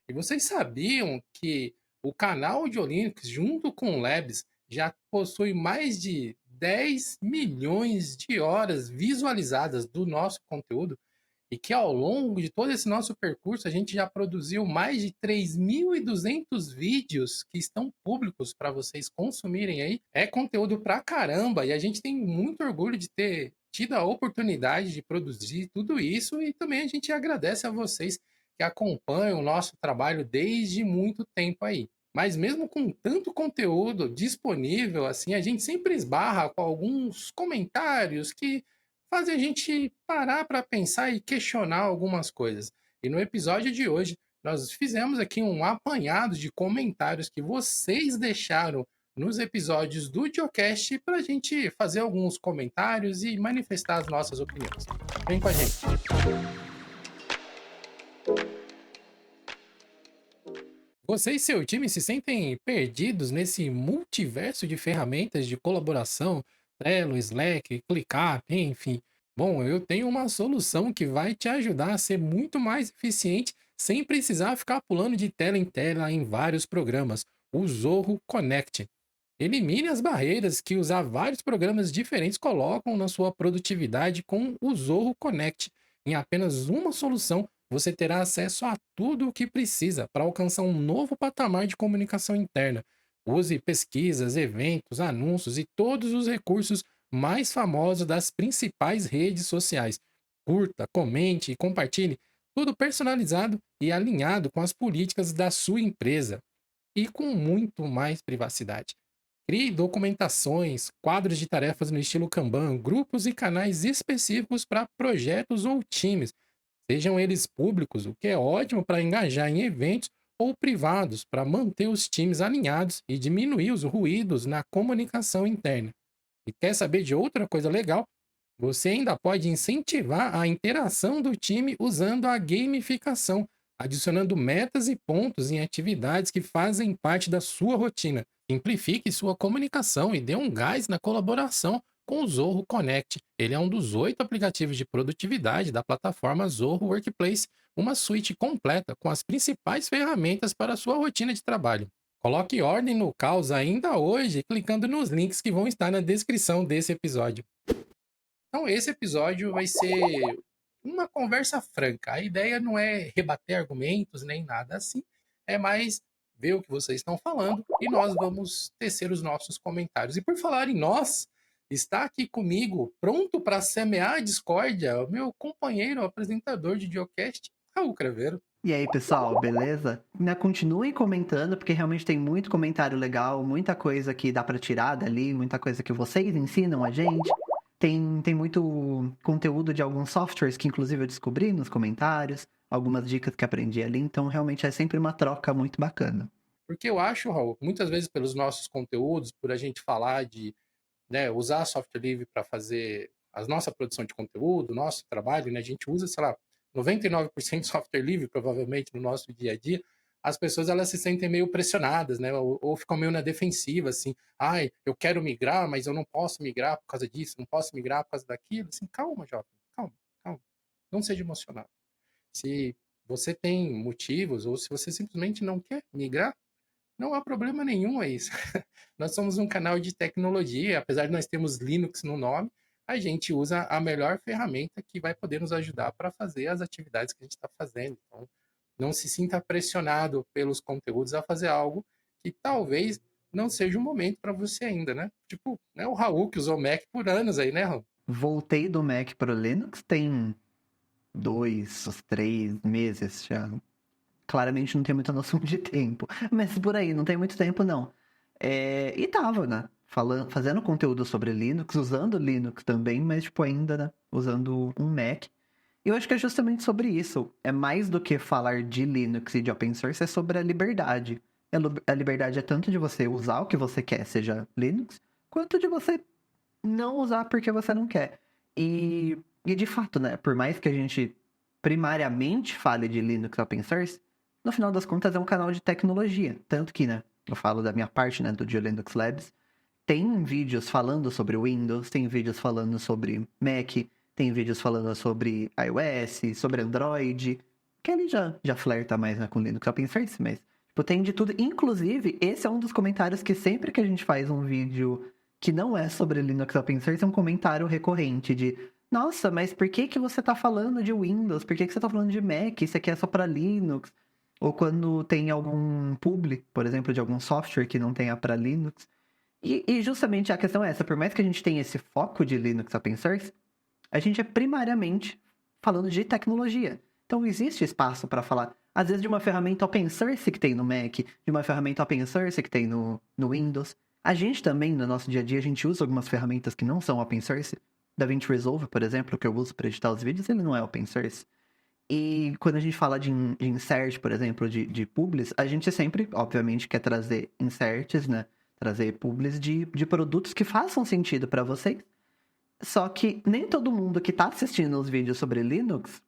E vocês sabiam que o canal de Linux, junto com o Labs, já possui mais de 10 milhões de horas visualizadas do nosso conteúdo? E que ao longo de todo esse nosso percurso a gente já produziu mais de 3.200 vídeos que estão públicos para vocês consumirem aí. É conteúdo pra caramba e a gente tem muito orgulho de ter tido a oportunidade de produzir tudo isso e também a gente agradece a vocês que acompanham o nosso trabalho desde muito tempo aí. Mas mesmo com tanto conteúdo disponível, assim, a gente sempre esbarra com alguns comentários que fazem a gente parar para pensar e questionar algumas coisas. E no episódio de hoje, nós fizemos aqui um apanhado de comentários que vocês deixaram nos episódios do Geocast para a gente fazer alguns comentários e manifestar as nossas opiniões. Vem com a gente. Você e seu time se sentem perdidos nesse multiverso de ferramentas de colaboração, Trello, Slack, ClickUp, enfim. Bom, eu tenho uma solução que vai te ajudar a ser muito mais eficiente sem precisar ficar pulando de tela em tela em vários programas. O Zorro Connect. Elimine as barreiras que usar vários programas diferentes colocam na sua produtividade com o Zorro Connect. Em apenas uma solução, você terá acesso a tudo o que precisa para alcançar um novo patamar de comunicação interna. Use pesquisas, eventos, anúncios e todos os recursos mais famosos das principais redes sociais. Curta, comente e compartilhe, tudo personalizado e alinhado com as políticas da sua empresa e com muito mais privacidade. Crie documentações, quadros de tarefas no estilo Kanban, grupos e canais específicos para projetos ou times, sejam eles públicos, o que é ótimo para engajar em eventos, ou privados, para manter os times alinhados e diminuir os ruídos na comunicação interna. E quer saber de outra coisa legal? Você ainda pode incentivar a interação do time usando a gamificação, adicionando metas e pontos em atividades que fazem parte da sua rotina. Simplifique sua comunicação e dê um gás na colaboração com o Zorro Connect. Ele é um dos 8 aplicativos de produtividade da plataforma Zorro Workplace, uma suíte completa com as principais ferramentas para a sua rotina de trabalho. Coloque ordem no caos ainda hoje, clicando nos links que vão estar na descrição desse episódio. Então, esse episódio vai ser uma conversa franca. A ideia não é rebater argumentos nem nada assim, é mais ver o que vocês estão falando e nós vamos tecer os nossos comentários. E por falar em nós, está aqui comigo, pronto para semear a discórdia, o meu companheiro apresentador de Geocast, Raul Craveiro. E aí, pessoal, beleza? Continuem comentando, porque realmente tem muito comentário legal, muita coisa que dá pra tirar dali, muita coisa que vocês ensinam a gente. Tem muito conteúdo de alguns softwares que, inclusive, eu descobri nos comentários, algumas dicas que aprendi ali, então realmente é sempre uma troca muito bacana. Porque eu acho, Raul, muitas vezes pelos nossos conteúdos, por a gente falar de, né, usar software livre para fazer a nossa produção de conteúdo, nosso trabalho, né, a gente usa, sei lá, 99% de software livre, provavelmente, no nosso dia a dia, as pessoas elas se sentem meio pressionadas, né, ou ficam meio na defensiva, assim, ai, eu quero migrar, mas eu não posso migrar por causa disso, não posso migrar por causa daquilo, assim, calma, jovem, calma, calma, não seja emocionado. Se você tem motivos, ou se você simplesmente não quer migrar, não há problema nenhum a isso. Nós somos um canal de tecnologia, apesar de nós termos Linux no nome, a gente usa a melhor ferramenta que vai poder nos ajudar para fazer as atividades que a gente está fazendo. Então, não se sinta pressionado pelos conteúdos a fazer algo que talvez não seja o momento para você ainda, né? Tipo, né, o Raul que usou Mac por anos aí, né, Raul? Voltei do Mac pro Linux tem 2, 3 meses já. Claramente não tem muita noção de tempo, mas por aí, não tem muito tempo não. E tava, né? Fazendo conteúdo sobre Linux, usando Linux também, mas tipo ainda, né? Usando um Mac. E eu acho que é justamente sobre isso. É mais do que falar de Linux e de open source, é sobre a liberdade. A liberdade é tanto de você usar o que você quer, seja Linux, quanto de você não usar porque você não quer. E de fato, né? Por mais que a gente primariamente fale de Linux e open source, no final das contas é um canal de tecnologia. Tanto que, né? Eu falo da minha parte, né? Do GeoLinux Labs. Tem vídeos falando sobre Windows, tem vídeos falando sobre Mac, tem vídeos falando sobre iOS, sobre Android. que ele já flerta mais, né, com Linux Open Source, mas tipo, tem de tudo. Inclusive, esse é um dos comentários que sempre que a gente faz um vídeo que não é sobre Linux Open Source, é um comentário recorrente de nossa, mas por que que você tá falando de Windows? Por que que você tá falando de Mac? Isso aqui é só para Linux? Ou quando tem algum publi, por exemplo, de algum software que não tenha para Linux. E justamente a questão é essa, por mais que a gente tenha esse foco de Linux Open Source, a gente é primariamente falando de tecnologia. Então existe espaço para falar, às vezes, de uma ferramenta open source que tem no Mac, de uma ferramenta open source que tem no Windows. A gente também, no nosso dia a dia, a gente usa algumas ferramentas que não são open source. DaVinci Resolve, por exemplo, que eu uso para editar os vídeos, ele não é open source. E quando a gente fala de insert, por exemplo, de publis, a gente sempre, obviamente, quer trazer inserts, né? Trazer publis de produtos que façam sentido para vocês. Só que nem todo mundo que tá assistindo os vídeos sobre Linux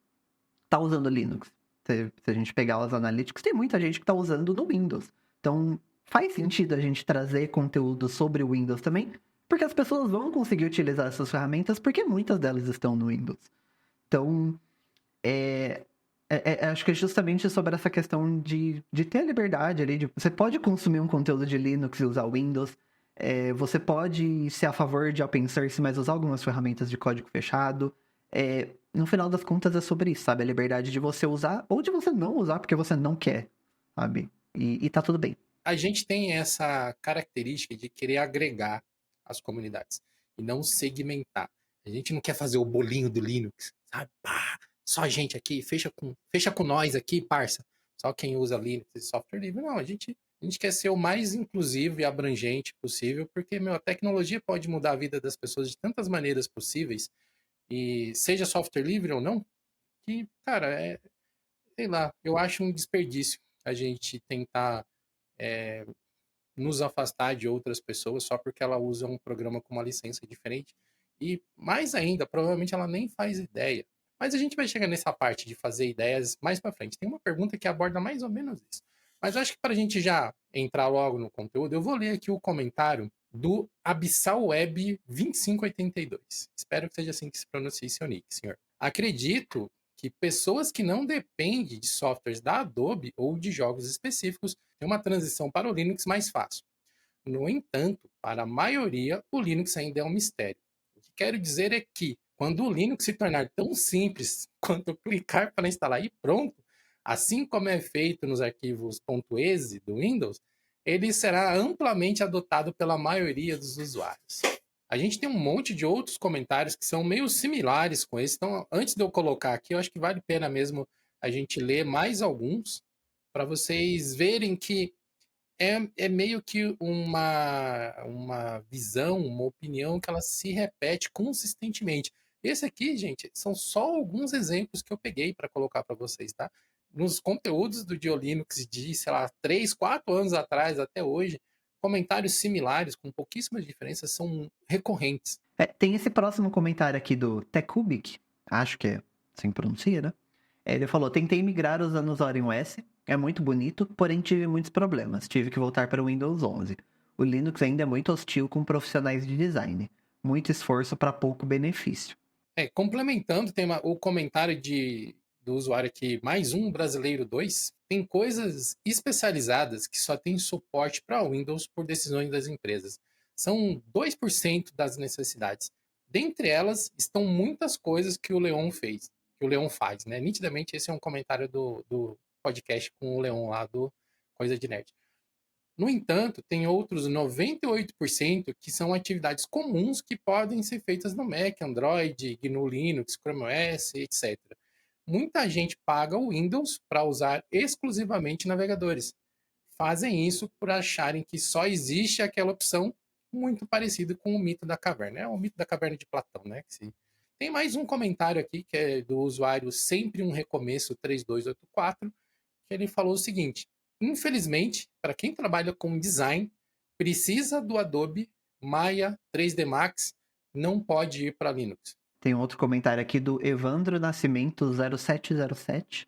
tá usando Linux. Se a gente pegar os analytics, tem muita gente que tá usando no Windows. Então, faz sentido a gente trazer conteúdo sobre o Windows também, porque as pessoas vão conseguir utilizar essas ferramentas porque muitas delas estão no Windows. Então, acho que é justamente sobre essa questão de ter a liberdade ali. Você pode consumir um conteúdo de Linux e usar o Windows. Você pode ser a favor de open source, mas usar algumas ferramentas de código fechado. No final das contas é sobre isso, sabe? A liberdade de você usar ou de você não usar porque você não quer, sabe? E tá tudo bem. A gente tem essa característica de querer agregar as comunidades e não segmentar. A gente não quer fazer o bolinho do Linux, sabe? Pá, só a gente aqui, fecha com nós aqui, parça. Só quem usa Linux e software livre. Não, a gente quer ser o mais inclusivo e abrangente possível, porque, meu, a tecnologia pode mudar a vida das pessoas de tantas maneiras possíveis, e seja software livre ou não, que, cara, sei lá, eu acho um desperdício a gente tentar nos afastar de outras pessoas só porque ela usa um programa com uma licença diferente. E mais ainda, provavelmente ela nem faz ideia. Mas a gente vai chegar nessa parte de fazer ideias mais para frente. Tem uma pergunta que aborda mais ou menos isso. Mas acho que para a gente já entrar logo no conteúdo, eu vou ler aqui o comentário do Abissal Web 2582. Espero que seja assim que se pronuncia seu nick, senhor. Acredito que pessoas que não dependem de softwares da Adobe ou de jogos específicos têm uma transição para o Linux mais fácil. No entanto, para a maioria, o Linux ainda é um mistério. O que quero dizer é que, quando o Linux se tornar tão simples quanto clicar para instalar e pronto, assim como é feito nos arquivos .exe do Windows, ele será amplamente adotado pela maioria dos usuários. A gente tem um monte de outros comentários que são meio similares com esse, então antes de eu colocar aqui, eu acho que vale a pena mesmo a gente ler mais alguns para vocês verem que é meio que uma visão, uma opinião que ela se repete consistentemente. Esse aqui, gente, são só alguns exemplos que eu peguei para colocar para vocês, tá? Nos conteúdos do Diolinux de, sei lá, 3, 4 anos atrás até hoje, comentários similares, com pouquíssimas diferenças, são recorrentes. Tem esse próximo comentário aqui do Tekubik, acho que é assim pronuncia, né? Ele falou: tentei migrar usando o Zorin OS, é muito bonito, porém tive muitos problemas. Tive que voltar para o Windows 11. O Linux ainda é muito hostil com profissionais de design. Muito esforço para pouco benefício. Complementando, tem o comentário do usuário aqui, mais um brasileiro 2, tem coisas especializadas que só tem suporte para Windows por decisões das empresas. São 2% das necessidades. Dentre elas estão muitas coisas que o Leon fez, que o Leon faz, né? Nitidamente esse é um comentário do podcast com o Leon lá do Coisa de Nerd. No entanto, tem outros 98% que são atividades comuns que podem ser feitas no Mac, Android, GNU Linux, Chrome OS, etc. Muita gente paga o Windows para usar exclusivamente navegadores. Fazem isso por acharem que só existe aquela opção, muito parecido com o mito da caverna. É o mito da caverna de Platão, né? Tem mais um comentário aqui que é do usuário Sempre um Recomeço 3284, que ele falou o seguinte: infelizmente, para quem trabalha com design, precisa do Adobe Maya 3D Max, não pode ir para Linux. Tem outro comentário aqui do Evandro Nascimento 0707.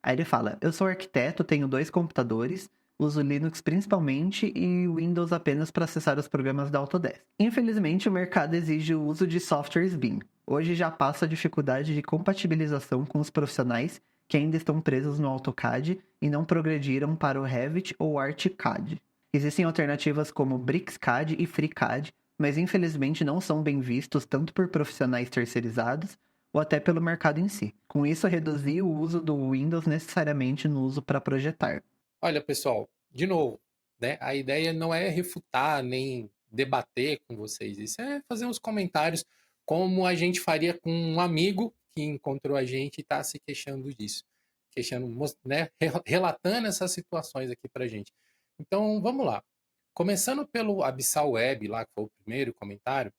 Aí ele fala: eu sou arquiteto, tenho 2 computadores, uso Linux principalmente e Windows apenas para acessar os programas da Autodesk. Infelizmente, o mercado exige o uso de softwares BIM. Hoje já passa a dificuldade de compatibilização com os profissionais que ainda estão presos no AutoCAD e não progrediram para o Revit ou ArchiCAD. Existem alternativas como BricsCAD e FreeCAD, mas infelizmente não são bem vistos tanto por profissionais terceirizados ou até pelo mercado em si. Com isso, reduzir o uso do Windows necessariamente no uso para projetar. Olha, pessoal, de novo, né? A ideia não é refutar nem debater com vocês, isso é fazer uns comentários como a gente faria com um amigo que encontrou a gente e está se queixando disso, queixando, né? Relatando essas situações aqui para gente. Então, vamos lá. Começando pelo Abissal Web, lá que foi o primeiro comentário,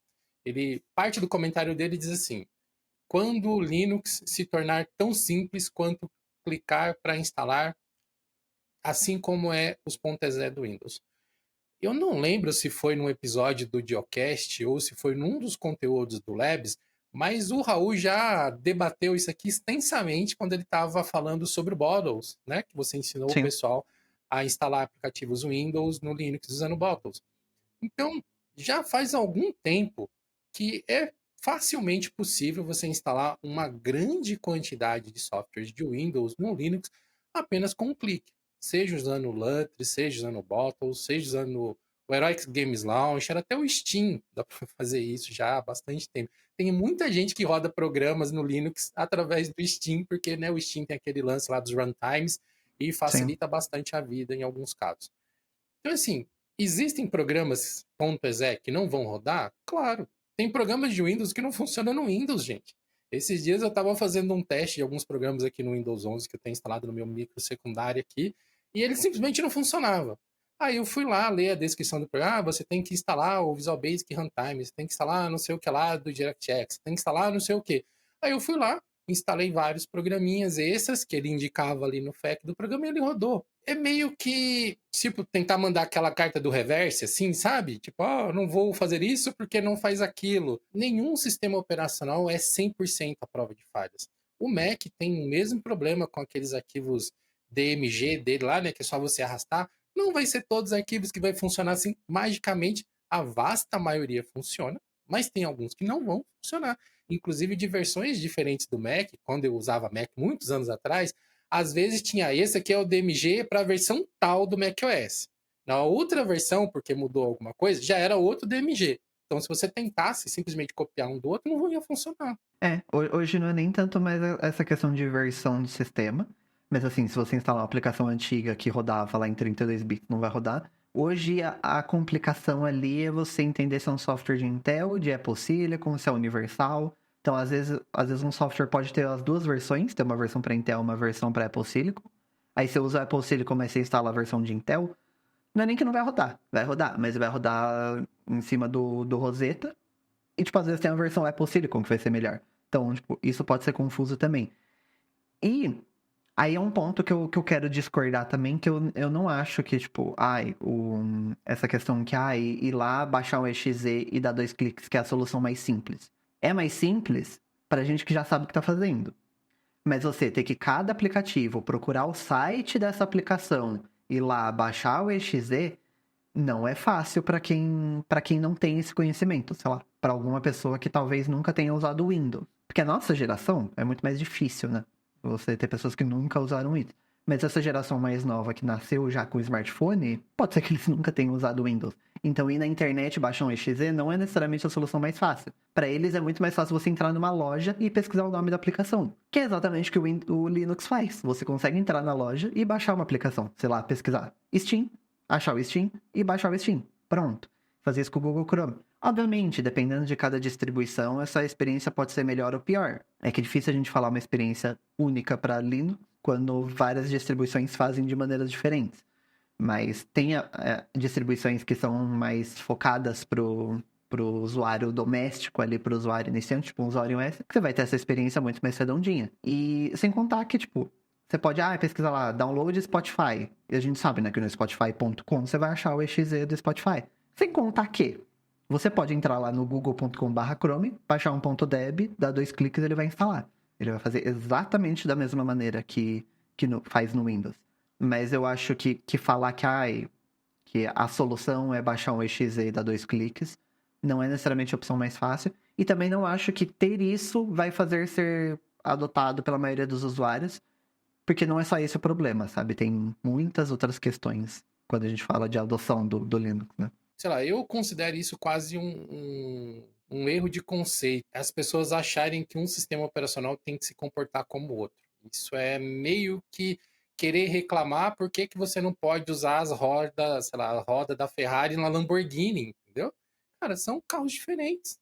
ele parte do comentário dele diz assim: quando o Linux se tornar tão simples quanto clicar para instalar, assim como é os .exe do Windows. Eu não lembro se foi num episódio do Geocast ou se foi num dos conteúdos do Labs, mas o Raul já debateu isso aqui extensamente quando ele estava falando sobre o Bottles, né? Que você ensinou o Sim. pessoal a instalar aplicativos Windows no Linux usando Bottles. Então, já faz algum tempo que é facilmente possível você instalar uma grande quantidade de softwares de Windows no Linux apenas com um clique. Seja usando o Lutris, seja usando o Bottles, seja usando o Heroic Games Launcher, até o Steam dá para fazer isso já há bastante tempo. Tem muita gente que roda programas no Linux através do Steam, porque né, o Steam tem aquele lance lá dos runtimes e Sim. facilita bastante a vida em alguns casos. Então, assim, existem programas .exe que não vão rodar? Claro. Tem programas de Windows que não funcionam no Windows, gente. Esses dias eu estava fazendo um teste de alguns programas aqui no Windows 11 que eu tenho instalado no meu micro secundário aqui, e ele simplesmente não funcionava. Aí eu fui lá ler a descrição do programa, você tem que instalar o Visual Basic Runtime, você tem que instalar não sei o que lá do DirectX, você tem que instalar não sei o que. Aí eu fui lá, instalei vários programinhas extras que ele indicava ali no FAQ do programa e ele rodou. É meio que, tipo, tentar mandar aquela carta do reverse, assim, sabe? Tipo, não vou fazer isso porque não faz aquilo. Nenhum sistema operacional é 100% a prova de falhas. O Mac tem o mesmo problema com aqueles arquivos DMG dele lá, né? Que é só você arrastar. Não vai ser todos os arquivos que vai funcionar assim magicamente. A vasta maioria funciona, mas tem alguns que não vão funcionar. Inclusive de versões diferentes do Mac, quando eu usava Mac muitos anos atrás, às vezes tinha esse aqui é o DMG para a versão tal do macOS. Na outra versão, porque mudou alguma coisa, já era outro DMG. Então, se você tentasse simplesmente copiar um do outro, não ia funcionar. Hoje não é nem tanto mais essa questão de versão do sistema, mas assim, se você instalar uma aplicação antiga que rodava lá em 32 bits, não vai rodar. Hoje a complicação ali é você entender se é um software de Intel, de Apple Silicon, se é universal. Então, às vezes um software pode ter as duas versões, ter uma versão para Intel, uma versão para Apple Silicon. Aí você usa o Apple Silicon, mas você instala a versão de Intel, não é nem que não vai rodar, mas vai rodar em cima do Rosetta. E, tipo, às vezes tem a versão Apple Silicon que vai ser melhor. Então, tipo, isso pode ser confuso também. E aí é um ponto que eu quero discordar também, que eu não acho que, tipo, essa questão que, ir lá, baixar o exe e dar 2 cliques, que é a solução mais simples. É mais simples pra gente que já sabe o que tá fazendo. Mas você ter que cada aplicativo procurar o site dessa aplicação e lá baixar o exe não é fácil para quem não tem esse conhecimento, sei lá, para alguma pessoa que talvez nunca tenha usado o Windows. Porque a nossa geração é muito mais difícil, né? Você ter pessoas que nunca usaram isso. Mas essa geração mais nova que nasceu já com smartphone, pode ser que eles nunca tenham usado o Windows. Então ir na internet baixar um exe não é necessariamente a solução mais fácil. Para eles é muito mais fácil você entrar numa loja e pesquisar o nome da aplicação. Que é exatamente o que o Linux faz. Você consegue entrar na loja e baixar uma aplicação. Sei lá, pesquisar Steam, achar o Steam e baixar o Steam. Pronto. Fazer isso com o Google Chrome. Obviamente, dependendo de cada distribuição, essa experiência pode ser melhor ou pior. É que é difícil a gente falar uma experiência única para Linux quando várias distribuições fazem de maneiras diferentes. Mas tem distribuições que são mais focadas pro usuário doméstico ali, pro usuário iniciante, tipo um usuário S, que você vai ter essa experiência muito mais redondinha. E sem contar que, tipo, você pode, pesquisar lá, download Spotify. E a gente sabe, né, que no Spotify.com você vai achar o exe do Spotify. Sem contar que você pode entrar lá no google.com/chrome, baixar um .deb, dar 2 cliques e ele vai instalar. Ele vai fazer exatamente da mesma maneira que faz no Windows. Mas eu acho que falar que a solução é baixar um exe e dar 2 cliques não é necessariamente a opção mais fácil. E também não acho que ter isso vai fazer ser adotado pela maioria dos usuários. Porque não é só esse o problema, sabe? Tem muitas outras questões quando a gente fala de adoção do Linux, né? Sei lá, eu considero isso quase um erro de conceito. As pessoas acharem que um sistema operacional tem que se comportar como o outro. Isso é meio que querer reclamar por que que você não pode usar as rodas, sei lá, a roda da Ferrari na Lamborghini, entendeu? Cara, são carros diferentes.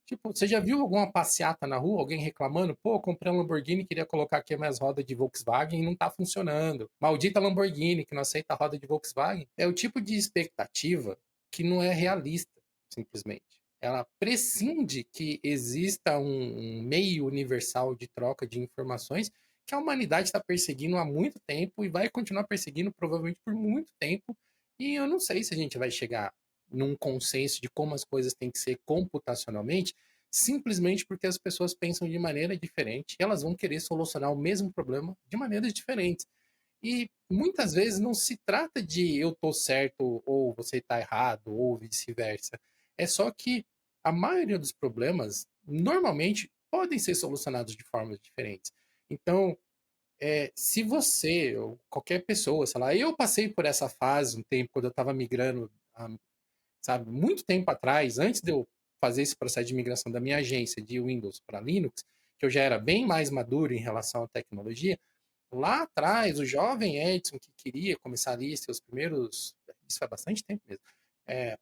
Tipo, você já viu alguma passeata na rua, alguém reclamando? Pô, comprei um Lamborghini, queria colocar aqui minhas rodas de Volkswagen e não tá funcionando. Maldita Lamborghini, que não aceita a roda de Volkswagen. É o tipo de expectativa que não é realista, simplesmente. Ela prescinde que exista um meio universal de troca de informações que a humanidade está perseguindo há muito tempo e vai continuar perseguindo provavelmente por muito tempo. E eu não sei se a gente vai chegar num consenso de como as coisas têm que ser computacionalmente, simplesmente porque as pessoas pensam de maneira diferente, elas vão querer solucionar o mesmo problema de maneiras diferentes. E muitas vezes não se trata de eu tô certo ou você tá errado ou vice-versa. É só que a maioria dos problemas normalmente podem ser solucionados de formas diferentes. Então, se você ou qualquer pessoa, sei lá, eu passei por essa fase um tempo quando eu estava migrando, sabe, muito tempo atrás, antes de eu fazer esse processo de migração da minha agência de Windows para Linux, que eu já era bem mais maduro em relação à tecnologia, lá atrás, o jovem Edson que queria começar ali seus primeiros, isso faz bastante tempo mesmo, é,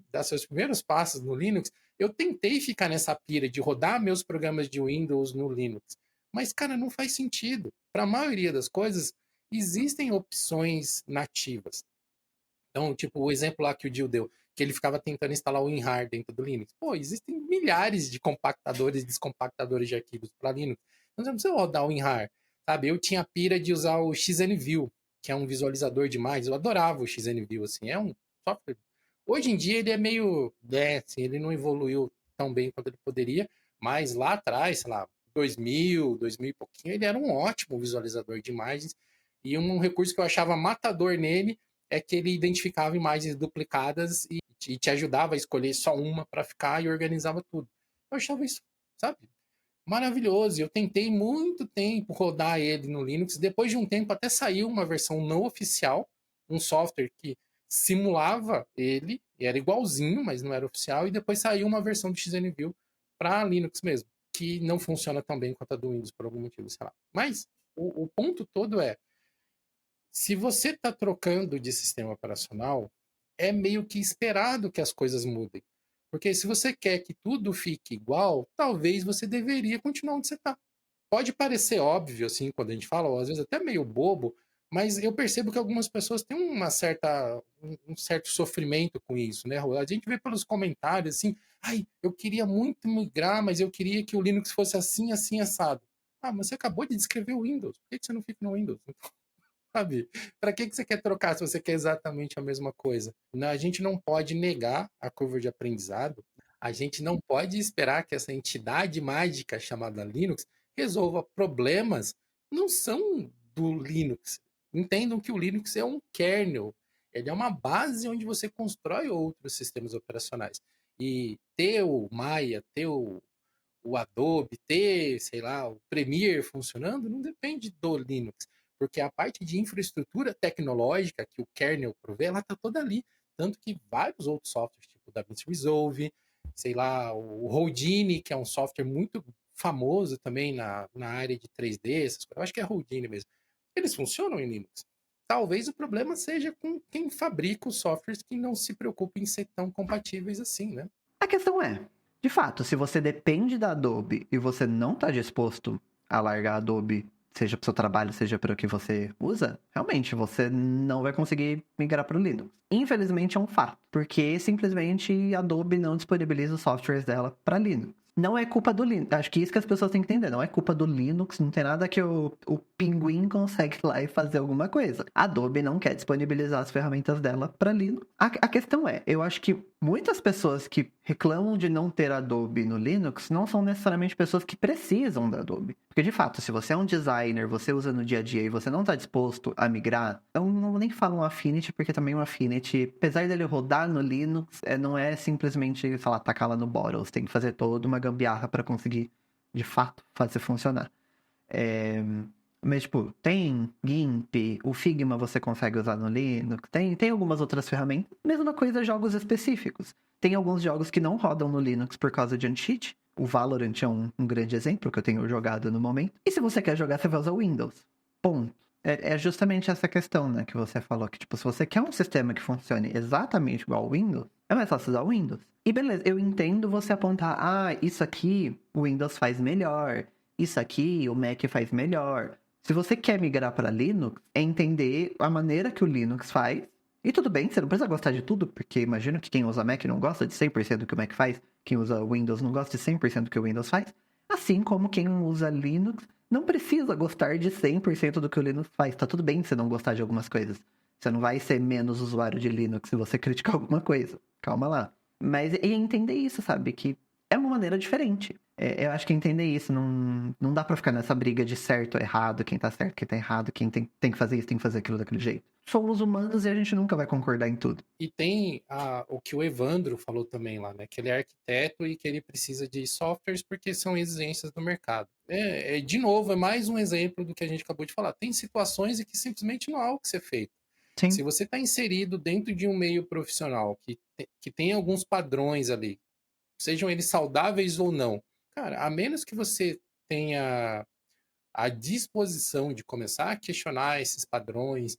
dar seus primeiros passos no Linux, eu tentei ficar nessa pira de rodar meus programas de Windows no Linux. Mas, cara, não faz sentido. Para a maioria das coisas, existem opções nativas. Então, tipo, o exemplo lá que o Gil deu, que ele ficava tentando instalar o WinRAR dentro do Linux. Pô, existem milhares de compactadores e descompactadores de arquivos para Linux. Então, você não precisa rodar o WinRAR, sabe? Eu tinha a pira de usar o XNView, que é um visualizador de imagens. Eu adorava o XNView, assim. É um software. Hoje em dia ele é meio, assim, ele não evoluiu tão bem quanto ele poderia, mas lá atrás, sei lá, 2000 e pouquinho, ele era um ótimo visualizador de imagens. E um recurso que eu achava matador nele é que ele identificava imagens duplicadas e te ajudava a escolher só uma para ficar e organizava tudo. Eu achava isso, sabe, maravilhoso. Eu tentei muito tempo rodar ele no Linux. Depois de um tempo, até saiu uma versão não oficial, um software que simulava ele, e era igualzinho, mas não era oficial. E depois saiu uma versão do XNView para Linux mesmo, que não funciona tão bem quanto a do Windows, por algum motivo, sei lá. Mas o ponto todo é se você está trocando de sistema operacional, é meio que esperado que as coisas mudem. Porque se você quer que tudo fique igual, talvez você deveria continuar onde você está. Pode parecer óbvio, assim, quando a gente fala, ou às vezes até meio bobo, mas eu percebo que algumas pessoas têm um certo sofrimento com isso, né? A gente vê pelos comentários assim, ai, eu queria muito migrar, mas eu queria que o Linux fosse assim, assim, assado. Ah, mas você acabou de descrever o Windows, por que você não fica no Windows? Sabe? Para que você quer trocar se você quer exatamente a mesma coisa? A gente não pode negar a curva de aprendizado, a gente não pode esperar que essa entidade mágica chamada Linux resolva problemas não são do Linux. Entendam que o Linux é um kernel, ele é uma base onde você constrói outros sistemas operacionais. E ter o Maya, ter o Adobe, ter, sei lá, o Premiere funcionando, não depende do Linux, porque a parte de infraestrutura tecnológica que o kernel provê, ela está toda ali. Tanto que vários outros softwares, tipo o DaVinci Resolve, sei lá, o Houdini, que é um software muito famoso também na área de 3D, essas coisas, eu acho que é Houdini mesmo, eles funcionam em Linux. Talvez o problema seja com quem fabrica os softwares que não se preocupa em ser tão compatíveis assim, né? A questão é, de fato, se você depende da Adobe e você não está disposto a largar a Adobe, seja para o seu trabalho, seja para o que você usa, realmente você não vai conseguir migrar para o Linux. Infelizmente é um fato, porque simplesmente a Adobe não disponibiliza os softwares dela para Linux. Não é culpa do Linux. Acho que isso que as pessoas têm que entender. Não é culpa do Linux, não tem nada que o Pinguim consegue ir lá e fazer alguma coisa. A Adobe não quer disponibilizar as ferramentas dela para Linux. A questão é, eu acho que muitas pessoas que reclamam de não ter Adobe no Linux não são necessariamente pessoas que precisam da Adobe. Porque, de fato, se você é um designer, você usa no dia a dia e você não está disposto a migrar, eu não nem falo um Affinity, porque também o Affinity, apesar dele rodar no Linux, não é simplesmente, sei lá, tacar lá no Bottles. Tem que fazer toda uma gambiarra para conseguir, de fato, fazer funcionar. Mas, tipo, tem GIMP, o Figma você consegue usar no Linux, tem algumas outras ferramentas. Mesma coisa, jogos específicos. Tem alguns jogos que não rodam no Linux por causa de anti-cheat. O Valorant é um grande exemplo que eu tenho jogado no momento. E se você quer jogar, você vai usar o Windows. Ponto. É justamente essa questão, né, que você falou, que, tipo, se você quer um sistema que funcione exatamente igual ao Windows, é mais fácil usar o Windows. E beleza, eu entendo você apontar, isso aqui o Windows faz melhor, isso aqui o Mac faz melhor. Se você quer migrar para Linux, é entender a maneira que o Linux faz. E tudo bem, você não precisa gostar de tudo, porque imagino que quem usa Mac não gosta de 100% do que o Mac faz, quem usa Windows não gosta de 100% do que o Windows faz. Assim como quem usa Linux não precisa gostar de 100% do que o Linux faz. Tá tudo bem você não gostar de algumas coisas. Você não vai ser menos usuário de Linux se você criticar alguma coisa. Calma lá. Mas é entender isso, sabe? Que é uma maneira diferente. Eu acho que entender isso, não dá pra ficar nessa briga de certo ou errado, quem tá certo, quem tá errado, quem tem que fazer isso, tem que fazer aquilo daquele jeito. Somos humanos e a gente nunca vai concordar em tudo. E tem o que o Evandro falou também lá, né? Que ele é arquiteto e que ele precisa de softwares porque são exigências do mercado. De novo, é mais um exemplo do que a gente acabou de falar. Tem situações em que simplesmente não há o que ser feito. Sim. Se você está inserido dentro de um meio profissional que tem alguns padrões ali, sejam eles saudáveis ou não, cara, a menos que você tenha a disposição de começar a questionar esses padrões,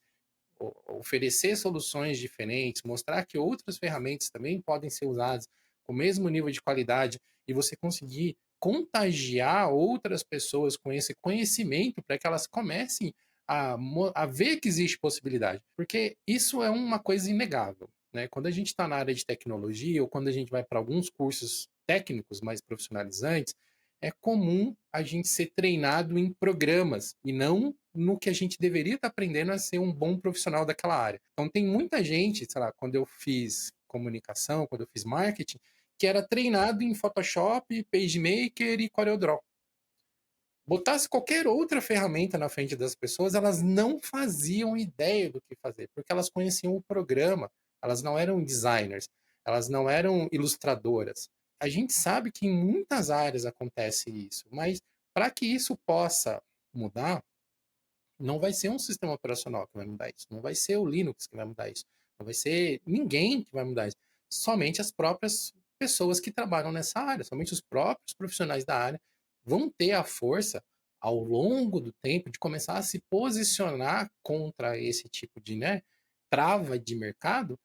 oferecer soluções diferentes, mostrar que outras ferramentas também podem ser usadas com o mesmo nível de qualidade e você conseguir contagiar outras pessoas com esse conhecimento para que elas comecem a ver que existe possibilidade. Porque isso é uma coisa inegável. Né? Quando a gente está na área de tecnologia ou quando a gente vai para alguns cursos técnicos mais profissionalizantes, é comum a gente ser treinado em programas e não no que a gente deveria estar aprendendo a ser um bom profissional daquela área. Então tem muita gente, sei lá, quando eu fiz comunicação, quando eu fiz marketing, que era treinado em Photoshop, PageMaker e CorelDRAW. Botasse qualquer outra ferramenta na frente das pessoas, elas não faziam ideia do que fazer, porque elas conheciam o programa, elas não eram designers, elas não eram ilustradoras. A gente sabe que em muitas áreas acontece isso, mas para que isso possa mudar, não vai ser um sistema operacional que vai mudar isso, não vai ser o Linux que vai mudar isso, não vai ser ninguém que vai mudar isso, somente as próprias pessoas que trabalham nessa área, somente os próprios profissionais da área vão ter a força ao longo do tempo de começar a se posicionar contra esse tipo de, né, trava de mercado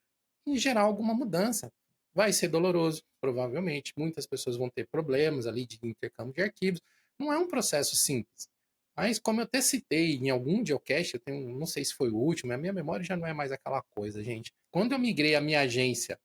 e gerar alguma mudança. Vai ser doloroso, provavelmente. Muitas pessoas vão ter problemas ali de intercâmbio de arquivos. Não é um processo simples. Mas, como eu até citei em algum geocast, eu tenho, não sei se foi o último, a minha memória já não é mais aquela coisa, gente. Quando eu migrei a minha agência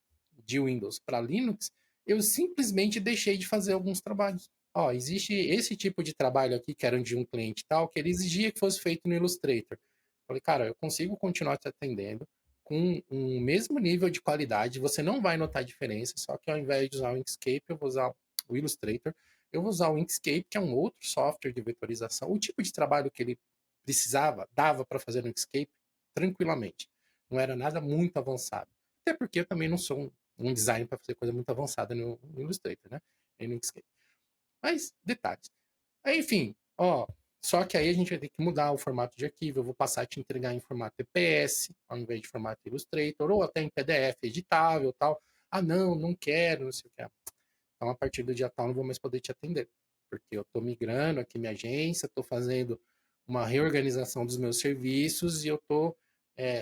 de Windows para Linux, eu simplesmente deixei de fazer alguns trabalhos. Ó, existe esse tipo de trabalho aqui, que era de um cliente tal, que ele exigia que fosse feito no Illustrator. Falei, cara, eu consigo continuar te atendendo com um mesmo nível de qualidade, você não vai notar diferença, só que ao invés de usar o Inkscape, eu vou usar o Illustrator, eu vou usar o Inkscape, que é um outro software de vetorização. O tipo de trabalho que ele precisava, dava para fazer no Inkscape tranquilamente. Não era nada muito avançado. Até porque eu também não sou um designer para fazer coisa muito avançada no Illustrator, né? E no Inkscape. Mas, detalhes. Aí, enfim, ó, só que aí a gente vai ter que mudar o formato de arquivo. Eu vou passar a te entregar em formato EPS, ao invés de formato Illustrator, ou até em PDF editável tal. Ah, não, não quero, não sei o que. Então, a partir do dia tal, não vou mais poder te atender. Porque eu estou migrando aqui minha agência, estou fazendo uma reorganização dos meus serviços e eu estou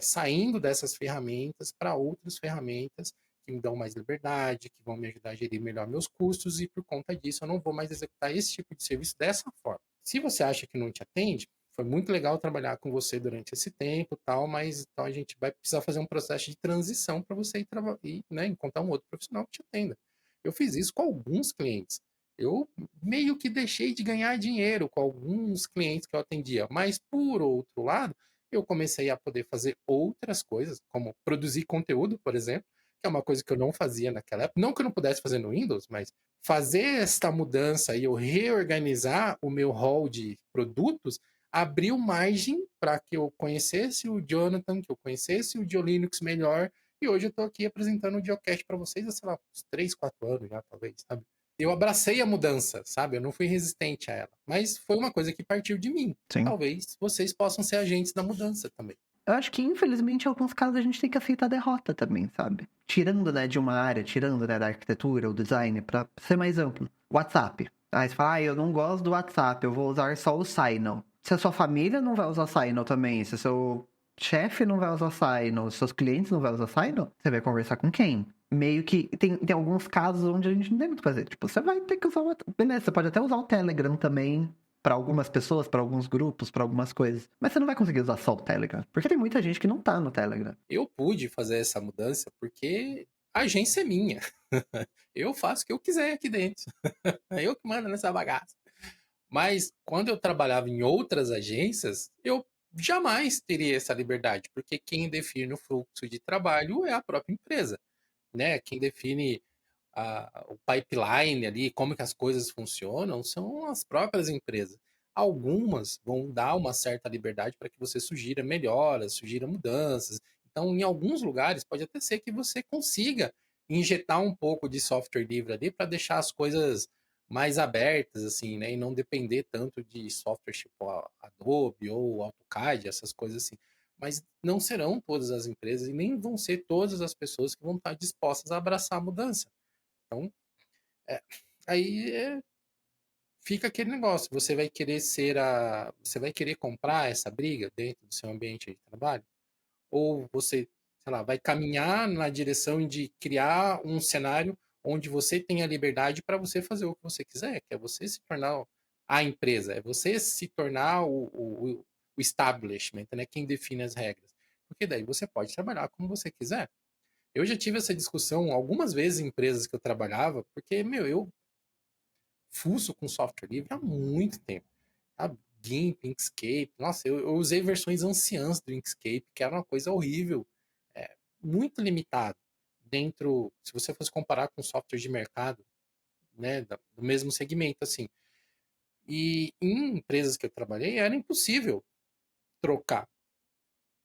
saindo dessas ferramentas para outras ferramentas que me dão mais liberdade, que vão me ajudar a gerir melhor meus custos e por conta disso eu não vou mais executar esse tipo de serviço dessa forma. Se você acha que não te atende, foi muito legal trabalhar com você durante esse tempo, tal, mas então a gente vai precisar fazer um processo de transição para você ir, né, encontrar um outro profissional que te atenda. Eu fiz isso com alguns clientes. Eu meio que deixei de ganhar dinheiro com alguns clientes que eu atendia, mas por outro lado, eu comecei a poder fazer outras coisas, como produzir conteúdo, por exemplo, que é uma coisa que eu não fazia naquela época. Não que eu não pudesse fazer no Windows, mas fazer esta mudança e eu reorganizar o meu hall de produtos abriu margem para que eu conhecesse o Jonathan, que eu conhecesse o Diolinux melhor, e hoje eu estou aqui apresentando o Geocast para vocês há, sei lá, uns 3, 4 anos já, talvez, sabe? eu abracei a mudança, sabe? Eu não fui resistente a ela. Mas foi uma coisa que partiu de mim. Sim. Talvez vocês possam ser agentes da mudança também. Eu acho que, infelizmente, em alguns casos a gente tem que aceitar a derrota também, sabe? Tirando, né, de uma área, tirando, né, da arquitetura ou design, pra ser mais amplo. WhatsApp. Aí você fala, eu não gosto do WhatsApp, eu vou usar só o Signal. Se a sua família não vai usar Signal também, se o seu chefe não vai usar Signal, se seus clientes não vão usar Signal, você vai conversar com quem? Meio que tem alguns casos onde a gente não tem muito o que fazer. Tipo, você vai ter que usar o WhatsApp. Beleza, você pode até usar o Telegram também, para algumas pessoas, para alguns grupos, para algumas coisas. Mas você não vai conseguir usar só o Telegram, porque tem muita gente que não tá no Telegram. Eu pude fazer essa mudança porque a agência é minha. Eu faço o que eu quiser aqui dentro. É eu que mando nessa bagaça. Mas quando eu trabalhava em outras agências, eu jamais teria essa liberdade, porque quem define o fluxo de trabalho é a própria empresa, né? Quem define o pipeline ali, como que as coisas funcionam, são as próprias empresas. Algumas vão dar uma certa liberdade para que você sugira melhoras, sugira mudanças. Então, em alguns lugares, pode até ser que você consiga injetar um pouco de software livre ali para deixar as coisas mais abertas, assim, né? E não depender tanto de software tipo Adobe ou AutoCAD, essas coisas assim. Mas não serão todas as empresas e nem vão ser todas as pessoas que vão estar dispostas a abraçar a mudança. Então, é, aí fica aquele negócio. Você vai querer você vai querer comprar essa briga dentro do seu ambiente de trabalho? Ou você, sei lá, vai caminhar na direção de criar um cenário onde você tem a liberdade para você fazer o que você quiser, que é você se tornar a empresa, é você se tornar o establishment, né? Quem define as regras. Porque daí você pode trabalhar como você quiser. Eu já tive essa discussão algumas vezes em empresas que eu trabalhava, porque, meu, eu fuço com software livre há muito tempo. Sabe? GIMP, Inkscape. Nossa, eu usei versões anciãs do Inkscape, que era uma coisa horrível. É, muito limitado. Dentro, se você fosse comparar com software de mercado, né, do mesmo segmento, assim. E em empresas que eu trabalhei, era impossível trocar.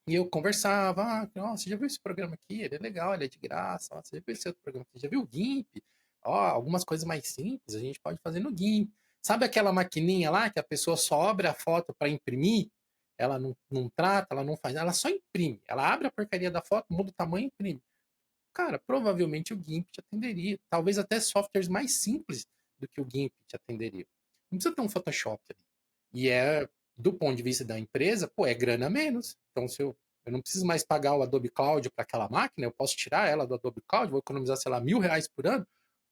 E eu conversava, nossa, você já viu esse programa aqui? Ele é legal, ele é de graça. Nossa, você já viu esse outro programa aqui? Já viu o GIMP? Ó, algumas coisas mais simples a gente pode fazer no GIMP. Sabe aquela maquininha lá que a pessoa só abre a foto para imprimir? Ela não trata, ela não faz nada, ela só imprime. Ela abre a porcaria da foto, muda o tamanho e imprime. Cara, provavelmente o GIMP te atenderia. Talvez até softwares mais simples do que o GIMP te atenderia. Não precisa ter um Photoshop ali. E do ponto de vista da empresa, pô, é grana a menos. Então, se eu não preciso mais pagar o Adobe Cloud para aquela máquina, eu posso tirar ela do Adobe Cloud, vou economizar, sei lá, R$ 1.000 por ano.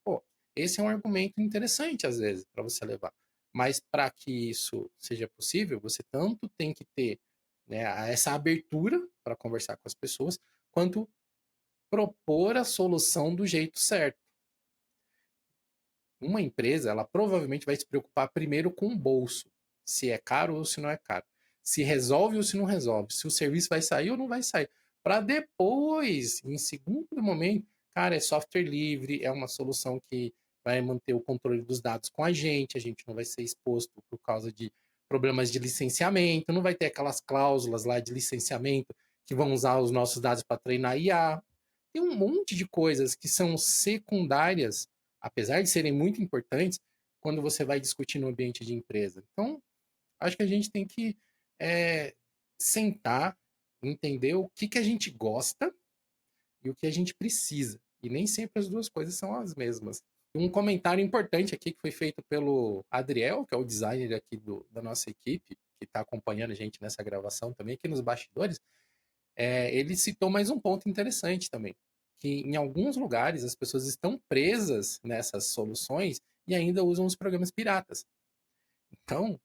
Pô, esse é um argumento interessante, às vezes, para você levar. Mas para que isso seja possível, você tanto tem que ter, né, essa abertura para conversar com as pessoas, quanto propor a solução do jeito certo. Uma empresa, ela provavelmente vai se preocupar primeiro com o bolso, se é caro ou se não é caro, se resolve ou se não resolve, se o serviço vai sair ou não vai sair, para depois, em segundo momento, cara, é software livre, é uma solução que vai manter o controle dos dados com a gente não vai ser exposto por causa de problemas de licenciamento, não vai ter aquelas cláusulas lá de licenciamento que vão usar os nossos dados para treinar IA. Tem um monte de coisas que são secundárias, apesar de serem muito importantes, quando você vai discutir no ambiente de empresa. Então, acho que a gente tem que é, sentar, entender o que a gente gosta e o que a gente precisa. E nem sempre as duas coisas são as mesmas. Um comentário importante aqui que foi feito pelo Adriel, que é o designer aqui da nossa equipe, que está acompanhando a gente nessa gravação também, aqui nos bastidores, ele citou mais um ponto interessante também, que em alguns lugares as pessoas estão presas nessas soluções e ainda usam os programas piratas. Então,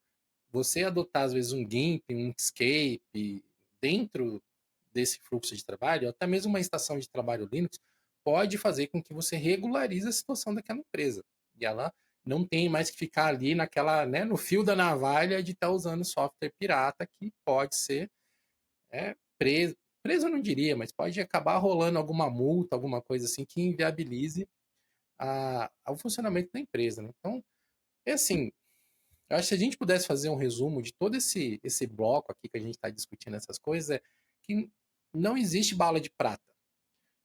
você adotar às vezes um GIMP, um Inkscape dentro desse fluxo de trabalho, até mesmo uma estação de trabalho Linux, pode fazer com que você regularize a situação daquela empresa. E ela não tem mais que ficar ali naquela, né, no fio da navalha de estar usando software pirata que pode ser preso. Preso eu não diria, mas pode acabar rolando alguma multa, alguma coisa assim que inviabilize o funcionamento da empresa. Né? Então, é assim, eu acho que se a gente pudesse fazer um resumo de todo esse bloco aqui que a gente está discutindo essas coisas, é que não existe bala de prata.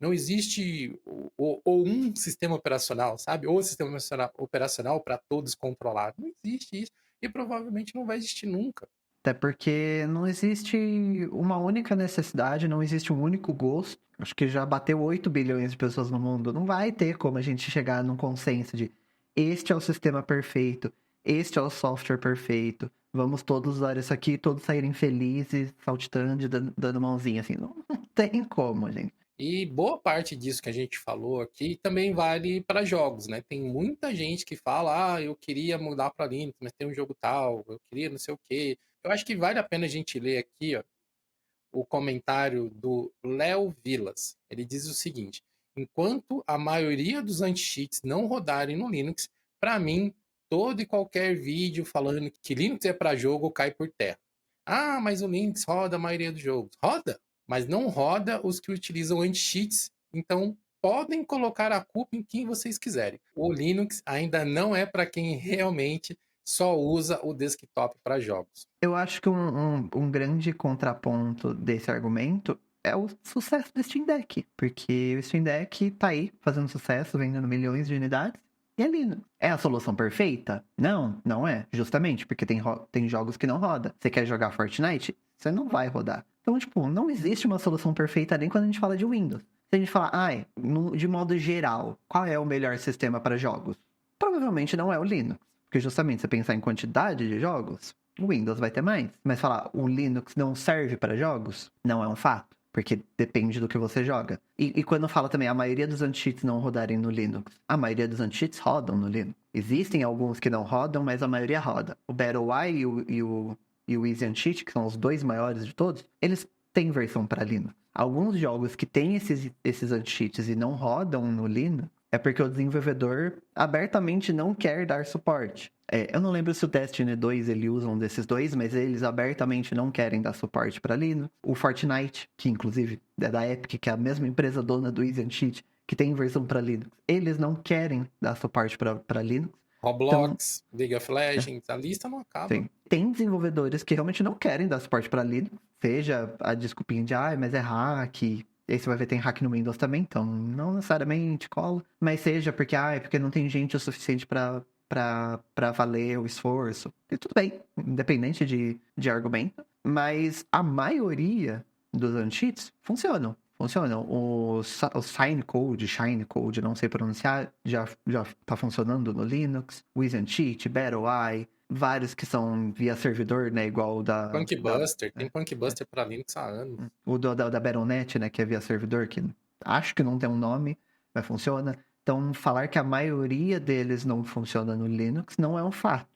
Não existe ou um sistema operacional, sabe? Ou sistema operacional para todos controlar. Não existe isso. E provavelmente não vai existir nunca. Até porque não existe uma única necessidade, não existe um único gosto. Acho que já bateu 8 bilhões de pessoas no mundo. Não vai ter como a gente chegar num consenso de este é o sistema perfeito, este é o software perfeito. Vamos todos usar isso aqui, todos saírem felizes, saltitando, e dando mãozinha, assim. Não tem como, gente. E boa parte disso que a gente falou aqui também vale para jogos, né? Tem muita gente que fala, ah, eu queria mudar para Linux, mas tem um jogo tal, eu queria não sei o quê. Eu acho que vale a pena a gente ler aqui, ó, o comentário do Léo Vilas. Ele diz o seguinte: enquanto a maioria dos anti-cheats não rodarem no Linux, para mim, todo e qualquer vídeo falando que Linux é para jogo cai por terra. Ah, mas o Linux roda a maioria dos jogos. Roda, mas não roda os que utilizam anti-cheats. Então, podem colocar a culpa em quem vocês quiserem. O Linux ainda não é para quem realmente só usa o desktop para jogos. Eu acho que um grande contraponto desse argumento é o sucesso do Steam Deck. Porque o Steam Deck tá aí fazendo sucesso, vendendo milhões de unidades. E é Linux. É a solução perfeita? Não, não é. Justamente porque tem jogos que não roda. Você quer jogar Fortnite? Você não vai rodar. Então, tipo, não existe uma solução perfeita nem quando a gente fala de Windows. Se a gente falar, de modo geral, qual é o melhor sistema para jogos? Provavelmente não é o Linux. Porque justamente você pensar em quantidade de jogos, o Windows vai ter mais. Mas falar o Linux não serve para jogos, não é um fato. Porque depende do que você joga. E quando fala também a maioria dos anti-cheats não rodarem no Linux, a maioria dos anti-cheats rodam no Linux. Existem alguns que não rodam, mas a maioria roda. O BattleEye e o Easy Anti-Cheat, que são os dois maiores de todos, eles têm versão para Linux. Alguns jogos que têm esses anti-cheats e não rodam no Linux, é porque o desenvolvedor abertamente não quer dar suporte. Eu não lembro se o Destiny 2 ele usa um desses dois, mas eles abertamente não querem dar suporte para Linux. O Fortnite, que inclusive é da Epic, que é a mesma empresa dona do Easy Cheat, que tem versão para Linux, eles não querem dar suporte para Linux. Então, Roblox, League of Legends, a lista não acaba. sim. Tem desenvolvedores que realmente não querem dar suporte para Linux, seja a desculpinha de, mas é hack, e aí você vai ver tem hack no Windows também, então não necessariamente cola, mas seja porque, é porque não tem gente o suficiente para valer o esforço. E tudo bem, independente de argumento, mas a maioria dos anti-cheats funcionam. Funcionam. O Shine Code, não sei pronunciar, já tá funcionando no Linux. O Easy Cheat, BattleEye, vários que são via servidor, né? Igual o Punkbuster, tem é, é, Punkbuster para Linux há anos. o da Battle.net, né? Que é via servidor, que acho que não tem um nome, mas funciona. Então, falar que a maioria deles não funciona no Linux não é um fato.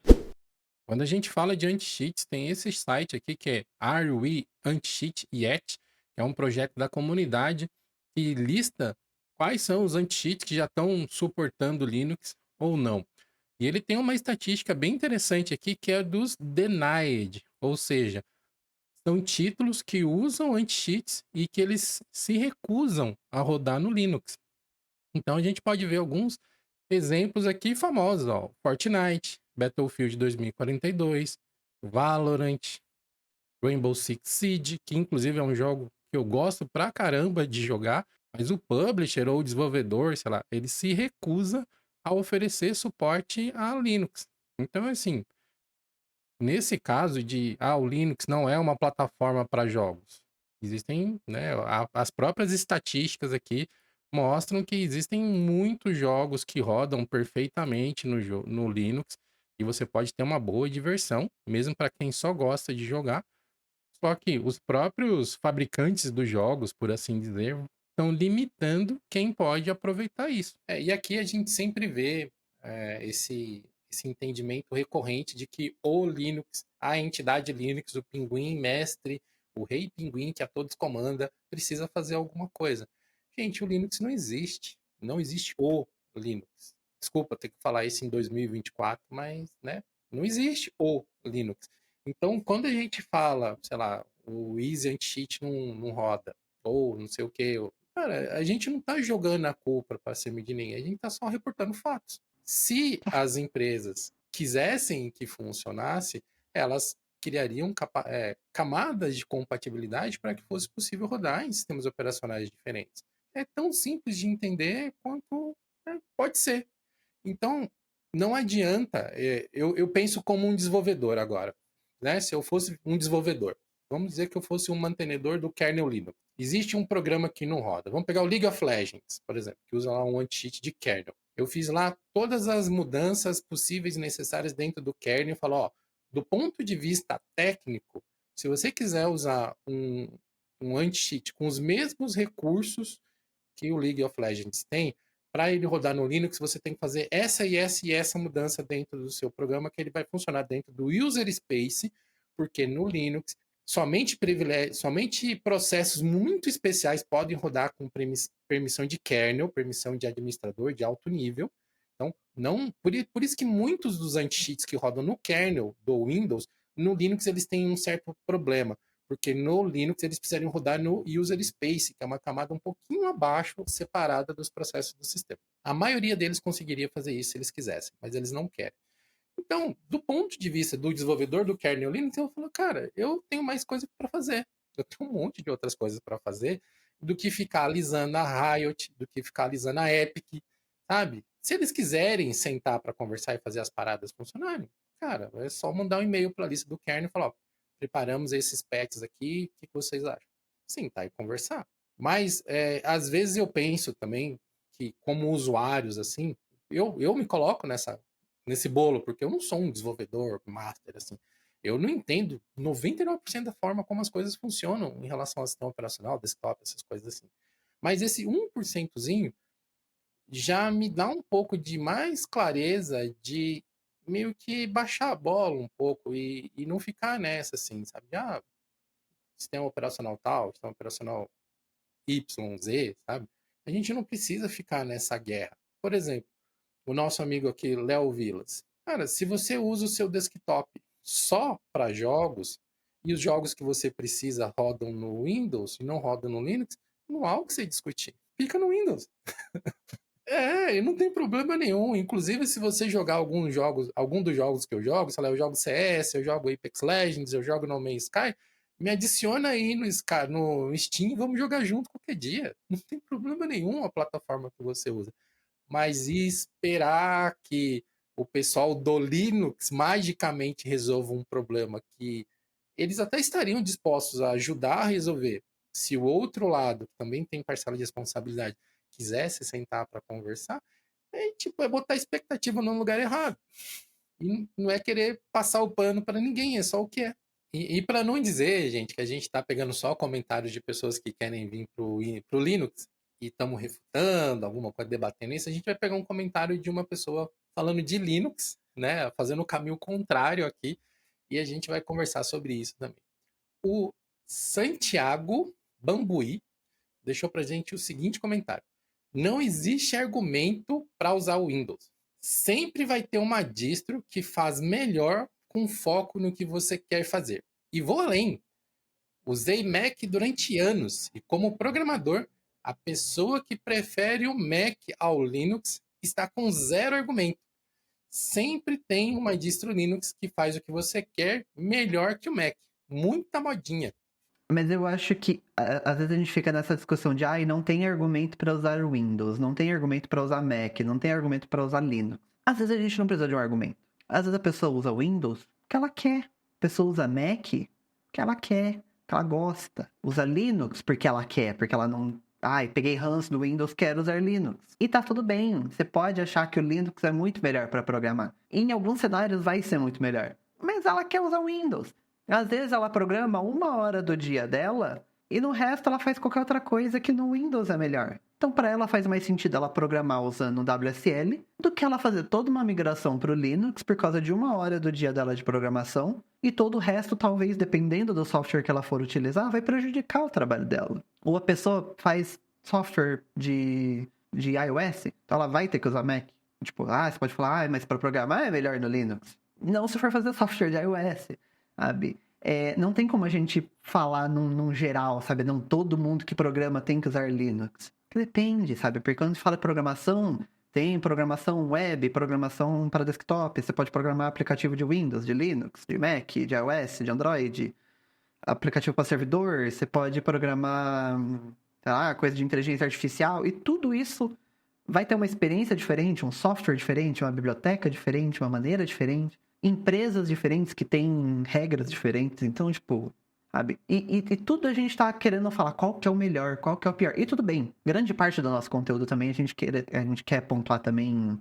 Quando a gente fala de anti-cheats, tem esse site aqui que é Are We Anti-Cheat Yet? Que é um projeto da comunidade que lista quais são os anti-cheats que já estão suportando Linux ou não. E ele tem uma estatística bem interessante aqui que é dos denied, ou seja, são títulos que usam anti-cheats e que eles se recusam a rodar no Linux. Então a gente pode ver alguns exemplos aqui famosos, ó. Fortnite, Battlefield 2042, Valorant, Rainbow Six Siege, que inclusive é um jogo que eu gosto pra caramba de jogar, mas o publisher ou o desenvolvedor, sei lá, ele se recusa a oferecer suporte a Linux. Então, assim, nesse caso de, o Linux não é uma plataforma para jogos. Existem, né, as próprias estatísticas aqui mostram que existem muitos jogos que rodam perfeitamente no Linux e você pode ter uma boa diversão, mesmo para quem só gosta de jogar. Só que os próprios fabricantes dos jogos, por assim dizer, estão limitando quem pode aproveitar isso. E aqui a gente sempre vê esse entendimento recorrente de que o Linux, a entidade Linux, o pinguim mestre, o rei pinguim que a todos comanda, precisa fazer alguma coisa. Gente, o Linux não existe. Não existe o Linux. Desculpa ter que falar isso em 2024, mas, né, não existe o Linux. Então, quando a gente fala, sei lá, o Easy Anti-Cheat não roda, ou não sei o quê, cara, a gente não tá jogando a culpa para cima de ninguém, a gente tá só reportando fatos. Se as empresas quisessem que funcionasse, elas criariam camadas de compatibilidade para que fosse possível rodar em sistemas operacionais diferentes. é tão simples de entender quanto pode ser. Então, não adianta. Eu penso como um desenvolvedor agora. Né? Se eu fosse um desenvolvedor, vamos dizer que eu fosse um mantenedor do kernel Linux. Existe um programa que não roda. Vamos pegar o League of Legends, por exemplo, que usa lá um anti-cheat de kernel. Eu fiz lá todas as mudanças possíveis e necessárias dentro do kernel e falo, ó, do ponto de vista técnico, se você quiser usar um anti-cheat com os mesmos recursos que o League of Legends tem, para ele rodar no Linux, você tem que fazer essa e essa e essa mudança dentro do seu programa, que ele vai funcionar dentro do user space, porque no Linux somente processos muito especiais podem rodar com permissão de kernel, permissão de administrador de alto nível. Então, não, por isso que muitos dos anti-cheats que rodam no kernel do Windows, no Linux eles têm um certo problema, porque no Linux eles precisariam rodar no user space, que é uma camada um pouquinho abaixo, separada dos processos do sistema. A maioria deles conseguiria fazer isso se eles quisessem, mas eles não querem. Então, do ponto de vista do desenvolvedor do kernel Linux, eu falo, cara, eu tenho mais coisa para fazer. Eu tenho um monte de outras coisas para fazer do que ficar alisando a Riot, do que ficar alisando a Epic, sabe? Se eles quiserem sentar para conversar e fazer as paradas funcionarem, cara, é só mandar um e-mail para a lista do kernel e falar, ó, preparamos esses patches aqui, o que vocês acham? Sentar e conversar. Mas, às vezes eu penso também que, como usuários, assim, eu me coloco nesse bolo, porque eu não sou um desenvolvedor master, assim. Eu não entendo 99% da forma como as coisas funcionam em relação ao sistema operacional, desktop, essas coisas assim. Mas esse 1%zinho já me dá um pouco de mais clareza de meio que baixar a bola um pouco e não ficar nessa, assim, sabe? Ah, sistema operacional tal, sistema operacional Y, Z, sabe? A gente não precisa ficar nessa guerra. Por exemplo, o nosso amigo aqui, Léo Vilas. Cara, se você usa o seu desktop só para jogos e os jogos que você precisa rodam no Windows e não rodam no Linux, não há o que você discutir. Fica no Windows. E não tem problema nenhum. Inclusive, se você jogar algum dos jogos que eu jogo, sei lá, eu jogo CS, eu jogo Apex Legends, eu jogo No Man's Sky, me adiciona aí no Steam, vamos jogar junto qualquer dia. Não tem problema nenhum a plataforma que você usa. Mas esperar que o pessoal do Linux magicamente resolva um problema que eles até estariam dispostos a ajudar a resolver, se o outro lado, que também tem parcela de responsabilidade, quisesse sentar para conversar, é botar a expectativa no lugar errado. E não é querer passar o pano para ninguém, é só o que é. E para não dizer, gente, que a gente está pegando só comentários de pessoas que querem vir pro Linux e estamos refutando alguma coisa, debatendo isso, a gente vai pegar um comentário de uma pessoa falando de Linux, né, fazendo o caminho contrário aqui, e a gente vai conversar sobre isso também. O Santiago Bambuí deixou pra gente o seguinte comentário: não existe argumento para usar o Windows. Sempre vai ter uma distro que faz melhor com foco no que você quer fazer. E vou além. Usei Mac durante anos e, como programador, a pessoa que prefere o Mac ao Linux está com zero argumento. Sempre tem uma distro Linux que faz o que você quer melhor que o Mac. Muita modinha. Mas eu acho que às vezes a gente fica nessa discussão de não tem argumento para usar Windows, não tem argumento para usar Mac, não tem argumento para usar Linux. Às vezes a gente não precisa de um argumento. Às vezes a pessoa usa Windows porque ela quer. A pessoa usa Mac porque ela quer, porque ela gosta. Usa Linux porque ela quer, porque ela não... peguei ranço do Windows, quero usar Linux. E tá tudo bem, você pode achar que o Linux é muito melhor para programar. Em alguns cenários vai ser muito melhor. Mas ela quer usar o Windows. Às vezes ela programa 1 hora do dia dela e no resto ela faz qualquer outra coisa que no Windows é melhor. Então para ela faz mais sentido ela programar usando o WSL do que ela fazer toda uma migração para o Linux por causa de 1 hora do dia dela de programação e todo o resto, talvez, dependendo do software que ela for utilizar, vai prejudicar o trabalho dela. Ou a pessoa faz software de iOS, então ela vai ter que usar Mac. Tipo, você pode falar, mas para programar é melhor no Linux. Não se for fazer software de iOS, sabe? Não tem como a gente falar num geral, sabe? Não todo mundo que programa tem que usar Linux. Depende, sabe? Porque quando a gente fala de programação, tem programação web, programação para desktop. Você pode programar aplicativo de Windows, de Linux, de Mac, de iOS, de Android. Aplicativo para servidor, você pode programar sei lá, coisa de inteligência artificial, e tudo isso vai ter uma experiência diferente, um software diferente, uma biblioteca diferente, uma maneira diferente, empresas diferentes que têm regras diferentes. Então, tipo, sabe? E tudo a gente tá querendo falar qual que é o melhor, qual que é o pior. E tudo bem, grande parte do nosso conteúdo também a gente quer pontuar também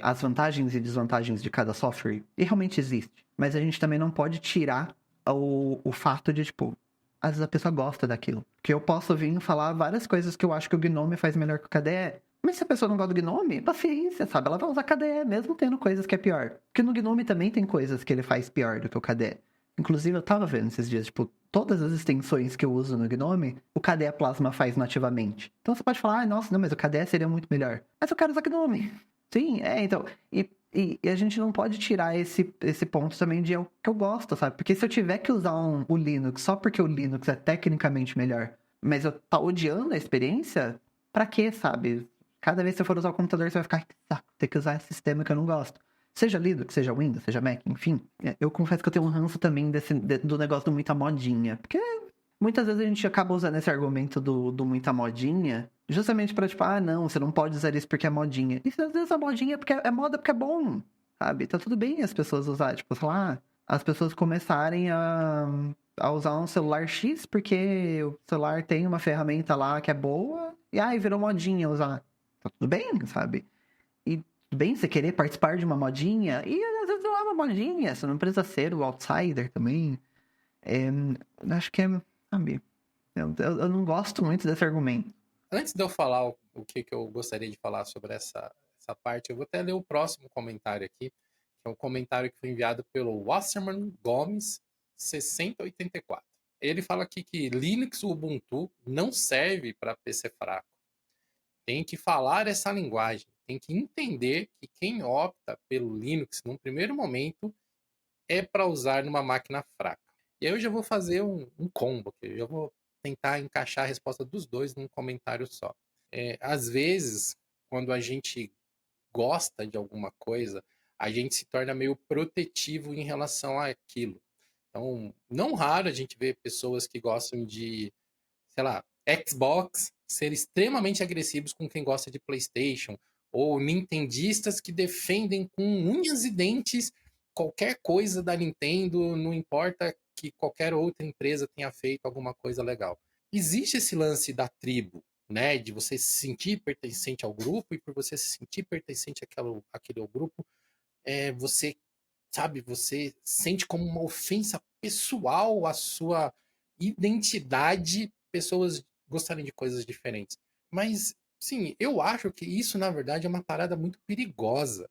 as vantagens e desvantagens de cada software. E realmente existe. Mas a gente também não pode tirar o fato de, tipo, às vezes a pessoa gosta daquilo. Porque eu posso vir falar várias coisas que eu acho que o Gnome faz melhor que o KDE. Mas se a pessoa não gosta do Gnome, paciência, sabe? Ela vai usar KDE, mesmo tendo coisas que é pior. Porque no Gnome também tem coisas que ele faz pior do que o KDE. Inclusive, eu tava vendo esses dias, tipo, todas as extensões que eu uso no Gnome, o KDE Plasma faz nativamente. Então você pode falar, ah, nossa, não, mas o KDE seria muito melhor. Mas eu quero usar Gnome. Sim, então. E a gente não pode tirar esse ponto também de o que eu gosto, sabe? Porque se eu tiver que usar o Linux só porque o Linux é tecnicamente melhor, mas eu tá odiando a experiência, pra quê, sabe? Cada vez que você for usar o computador, você vai ficar, que saco, ter que usar esse sistema que eu não gosto. Seja Linux, seja Windows, seja Mac, enfim. Eu confesso que eu tenho um ranço também do negócio do muita modinha. Porque muitas vezes a gente acaba usando esse argumento do muita modinha, justamente pra, tipo, ah, não, você não pode usar isso porque é modinha. E às vezes a modinha é moda porque é bom, sabe? Tá tudo bem as pessoas usarem, tipo, sei lá, as pessoas começarem a usar um celular X porque o celular tem uma ferramenta lá que é boa e aí virou modinha usar. Tá tudo bem, sabe? E tudo bem você querer participar de uma modinha, e às vezes não é uma modinha, você não precisa ser o outsider também. É, acho que é, sabe? Eu não gosto muito desse argumento. Antes de eu falar o que eu gostaria de falar sobre essa parte, eu vou até ler o próximo comentário aqui, que é um comentário que foi enviado pelo Wasserman Gomes 6084. Ele fala aqui que Linux Ubuntu não serve para PC fraco. Tem que falar essa linguagem, tem que entender que quem opta pelo Linux num primeiro momento é para usar numa máquina fraca. E aí eu já vou fazer um combo aqui, eu já vou tentar encaixar a resposta dos dois num comentário só. Às vezes, quando a gente gosta de alguma coisa, a gente se torna meio protetivo em relação àquilo. Então, não raro a gente vê pessoas que gostam de, sei lá, Xbox ser extremamente agressivos com quem gosta de PlayStation, ou nintendistas que defendem com unhas e dentes qualquer coisa da Nintendo, não importa que qualquer outra empresa tenha feito alguma coisa legal. Existe esse lance da tribo, né, de você se sentir pertencente ao grupo, e por você se sentir pertencente àquele grupo, você, sabe, você sente como uma ofensa pessoal a sua identidade, pessoas gostarem de coisas diferentes. Mas, sim, eu acho que isso, na verdade, é uma parada muito perigosa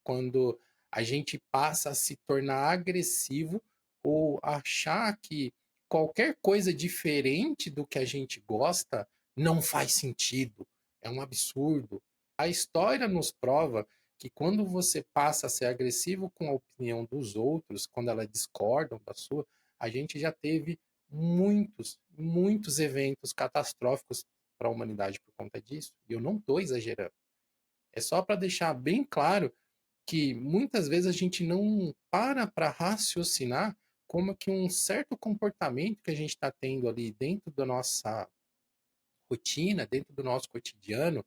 quando a gente passa a se tornar agressivo ou achar que qualquer coisa diferente do que a gente gosta não faz sentido, é um absurdo. A história nos prova que quando você passa a ser agressivo com a opinião dos outros, quando elas discordam da sua, a gente já teve muitos eventos catastróficos para a humanidade por conta disso. E eu não estou exagerando. É só para deixar bem claro que muitas vezes a gente não para raciocinar como que um certo comportamento que a gente está tendo ali dentro da nossa rotina, dentro do nosso cotidiano,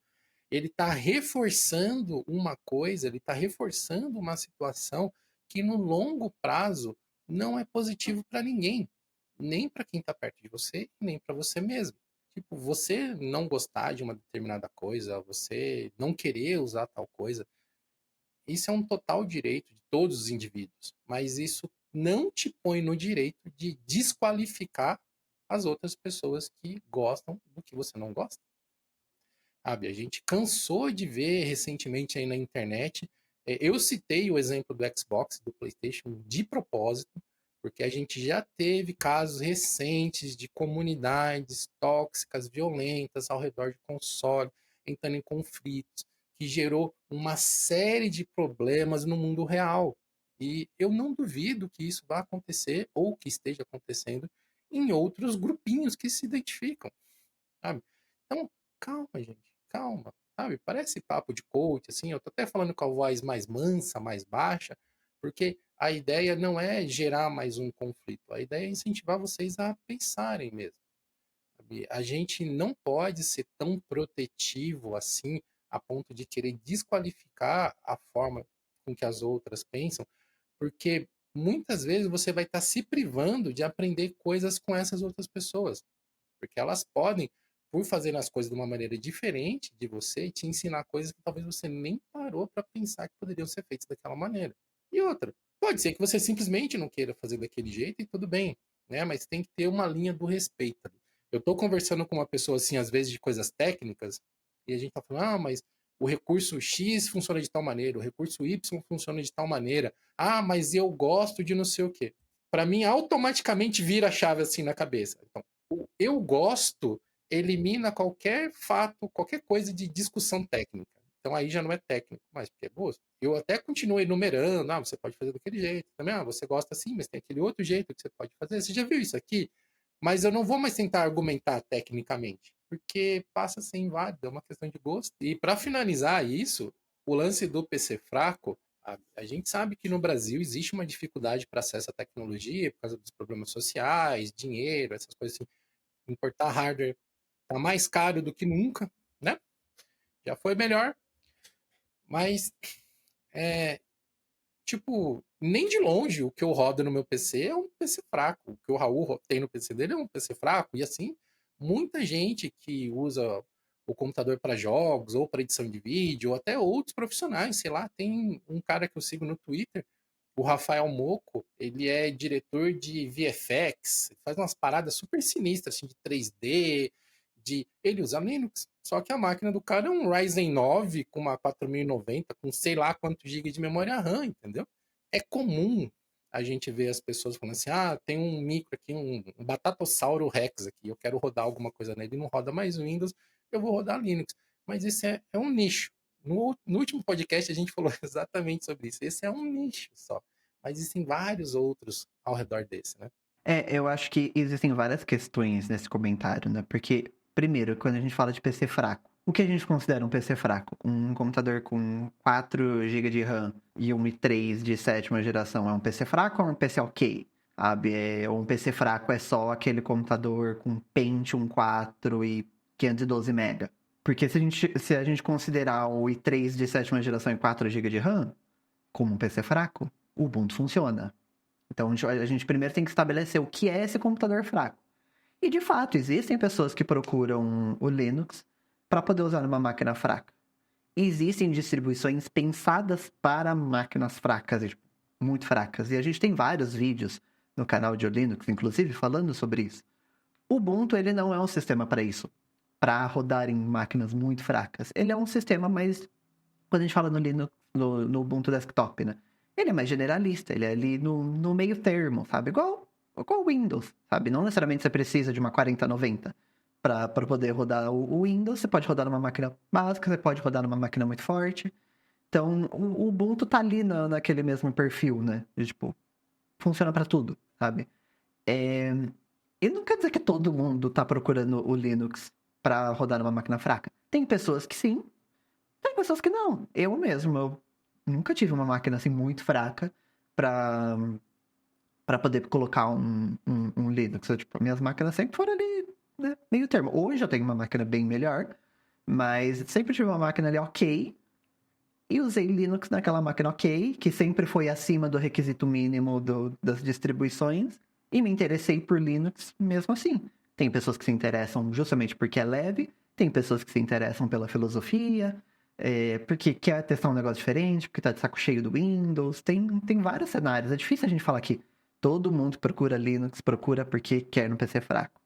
ele está reforçando uma coisa, ele está reforçando uma situação que no longo prazo não é positivo para ninguém, nem para quem está perto de você, nem para você mesmo. Tipo, você não gostar de uma determinada coisa, você não querer usar tal coisa, isso é um total direito de todos os indivíduos, mas isso não te põe no direito de desqualificar as outras pessoas que gostam do que você não gosta. Sabe, a gente cansou de ver recentemente aí na internet. Eu citei o exemplo do Xbox, do PlayStation, de propósito, porque a gente já teve casos recentes de comunidades tóxicas, violentas ao redor de console, entrando em conflitos, que gerou uma série de problemas no mundo real. E eu não duvido que isso vá acontecer ou que esteja acontecendo em outros grupinhos que se identificam, sabe? Então, calma, gente, calma, sabe? Parece papo de coach, assim. Eu tô até falando com a voz mais mansa, mais baixa, porque a ideia não é gerar mais um conflito, a ideia é incentivar vocês a pensarem mesmo. E a gente não pode ser tão protetivo assim, a ponto de querer desqualificar a forma com que as outras pensam, porque muitas vezes você vai estar se privando de aprender coisas com essas outras pessoas, porque elas podem, por fazerem as coisas de uma maneira diferente de você, te ensinar coisas que talvez você nem parou para pensar que poderiam ser feitas daquela maneira. E outra, pode ser que você simplesmente não queira fazer daquele jeito e tudo bem, né? Mas tem que ter uma linha do respeito ali. Eu tô conversando com uma pessoa assim, às vezes de coisas técnicas, e a gente tá falando, mas o recurso X funciona de tal maneira, o recurso Y funciona de tal maneira. Ah, mas eu gosto de não sei o quê. Para mim, automaticamente vira a chave assim na cabeça. Então, o eu gosto elimina qualquer fato, qualquer coisa de discussão técnica. Então aí já não é técnico, mas porque é gosto. Eu até continuo enumerando, você pode fazer daquele jeito. Também, você gosta assim, mas tem aquele outro jeito que você pode fazer. Você já viu isso aqui? Mas eu não vou mais tentar argumentar tecnicamente, porque passa a ser inválido, é uma questão de gosto. E para finalizar isso, o lance do PC fraco, a gente sabe que no Brasil existe uma dificuldade para acesso à tecnologia por causa dos problemas sociais, dinheiro, essas coisas assim. Importar hardware tá mais caro do que nunca, né? Já foi melhor, mas é, tipo, nem de longe o que eu rodo no meu PC é um PC fraco. O que o Raul tem no PC dele é um PC fraco. E assim, muita gente que usa o computador para jogos ou para edição de vídeo, ou até outros profissionais, sei lá, tem um cara que eu sigo no Twitter, o Rafael Moco, ele é diretor de VFX, faz umas paradas super sinistras, assim, de 3D, ele usa Linux, só que a máquina do cara é um Ryzen 9 com uma 4090, com sei lá quanto giga de memória RAM, entendeu? É comum a gente ver as pessoas falando assim, tem um micro aqui, um Batatossauro Rex aqui, eu quero rodar alguma coisa nele, não roda mais Windows, eu vou rodar Linux. Mas esse é um nicho. No último podcast a gente falou exatamente sobre isso. Esse é um nicho só. Mas existem vários outros ao redor desse, né? Eu acho que existem várias questões nesse comentário, né? Porque, primeiro, quando a gente fala de PC fraco, o que a gente considera um PC fraco? Um computador com 4 GB de RAM e um i3 de sétima geração é um PC fraco ou é um PC ok? Sabe? Ou um PC fraco é só aquele computador com Pentium 4 e 512 MB? Porque se a gente considerar o i3 de sétima geração e 4 GB de RAM como um PC fraco, o Ubuntu funciona. Então a gente primeiro tem que estabelecer o que é esse computador fraco. E de fato, existem pessoas que procuram o Linux para poder usar numa máquina fraca. Existem distribuições pensadas para máquinas fracas, tipo, muito fracas. E a gente tem vários vídeos no canal de Linux, inclusive, falando sobre isso. O Ubuntu ele não é um sistema para isso, para rodar em máquinas muito fracas. Ele é um sistema mais quando a gente fala no Linux, no Ubuntu Desktop, né? Ele é mais generalista, ele é ali no meio termo, sabe? Igual o Windows, sabe? Não necessariamente você precisa de uma 4090 para poder rodar o Windows. Você pode rodar numa máquina básica, você pode rodar numa máquina muito forte. Então, o Ubuntu tá ali naquele mesmo perfil, né? De, tipo, funciona para tudo, sabe? É... E não quer dizer que todo mundo tá procurando o Linux para rodar numa máquina fraca. Tem pessoas que sim, tem pessoas que não. Eu mesmo, eu nunca tive uma máquina assim muito fraca pra, pra poder colocar um Linux. Tipo, minhas máquinas sempre foram ali, né, meio termo. Hoje eu tenho uma máquina bem melhor, mas sempre tive uma máquina ali ok. E usei Linux naquela máquina ok, que sempre foi acima do requisito mínimo das distribuições. E me interessei por Linux mesmo assim. Tem pessoas que se interessam justamente porque é leve, tem pessoas que se interessam pela filosofia, porque quer testar um negócio diferente, porque tá de saco cheio do Windows. Tem vários cenários. É difícil a gente falar que todo mundo que procura Linux procura porque quer no PC fraco.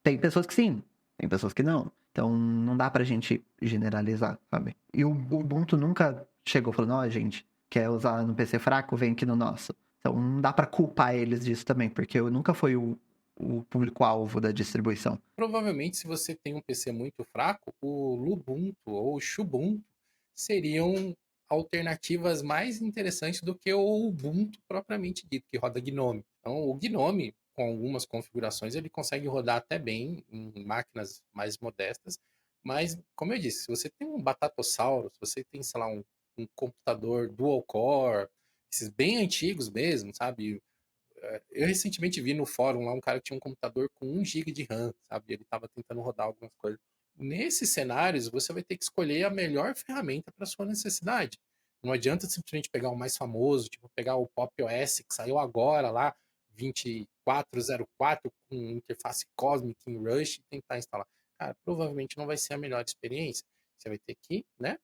Tem pessoas que sim, tem pessoas que não. Então não dá pra gente generalizar, sabe? E o Ubuntu nunca chegou falando, ó, gente, quer usar no PC fraco, vem aqui no nosso. Então não dá pra culpar eles disso também, porque eu nunca fui o público-alvo da distribuição. Provavelmente, se você tem um PC muito fraco, o Lubuntu ou o Xubuntu seriam alternativas mais interessantes do que o Ubuntu propriamente dito, que roda Gnome. Então, o Gnome, com algumas configurações, ele consegue rodar até bem em máquinas mais modestas, mas, como eu disse, se você tem um Batatossauro, se você tem, sei lá, um computador dual core, esses bem antigos mesmo, sabe? Eu recentemente vi no fórum lá um cara que tinha um computador com 1 GB de RAM, sabe? Ele estava tentando rodar algumas coisas. Nesses cenários, você vai ter que escolher a melhor ferramenta para sua necessidade. Não adianta simplesmente pegar o mais famoso, tipo pegar o Pop OS que saiu agora lá, 2404 com interface Cosmic em Rush e tentar instalar. Cara, provavelmente não vai ser a melhor experiência. Você vai ter que, né,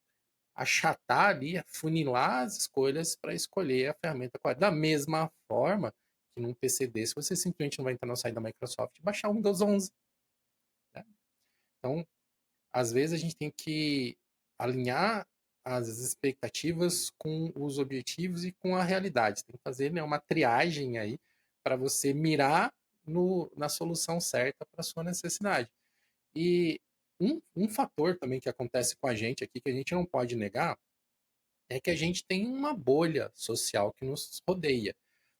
achatar ali, afunilar as escolhas para escolher a ferramenta correta. Da mesma forma que num PC desse, você simplesmente não vai entrar no site da Microsoft e baixar o Windows 11. Né? Então, às vezes a gente tem que alinhar as expectativas com os objetivos e com a realidade. Tem que fazer, né, uma triagem aí para você mirar na solução certa para sua necessidade. E um fator também que acontece com a gente aqui, que a gente não pode negar, é que a gente tem uma bolha social que nos rodeia.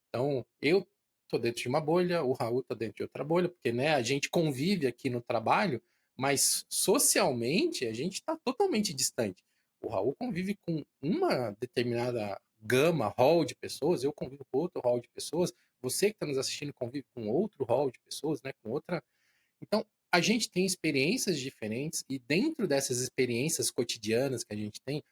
Então, eu tô dentro de uma bolha, o Raul tá dentro de outra bolha, porque, né, a gente convive aqui no trabalho, mas socialmente a gente está totalmente distante. O Raul convive com uma determinada gama, hall de pessoas, eu convivo com outro hall de pessoas, você que está nos assistindo convive com outro hall de pessoas, né, com outra. Então, a gente tem experiências diferentes e dentro dessas experiências cotidianas que a gente tem,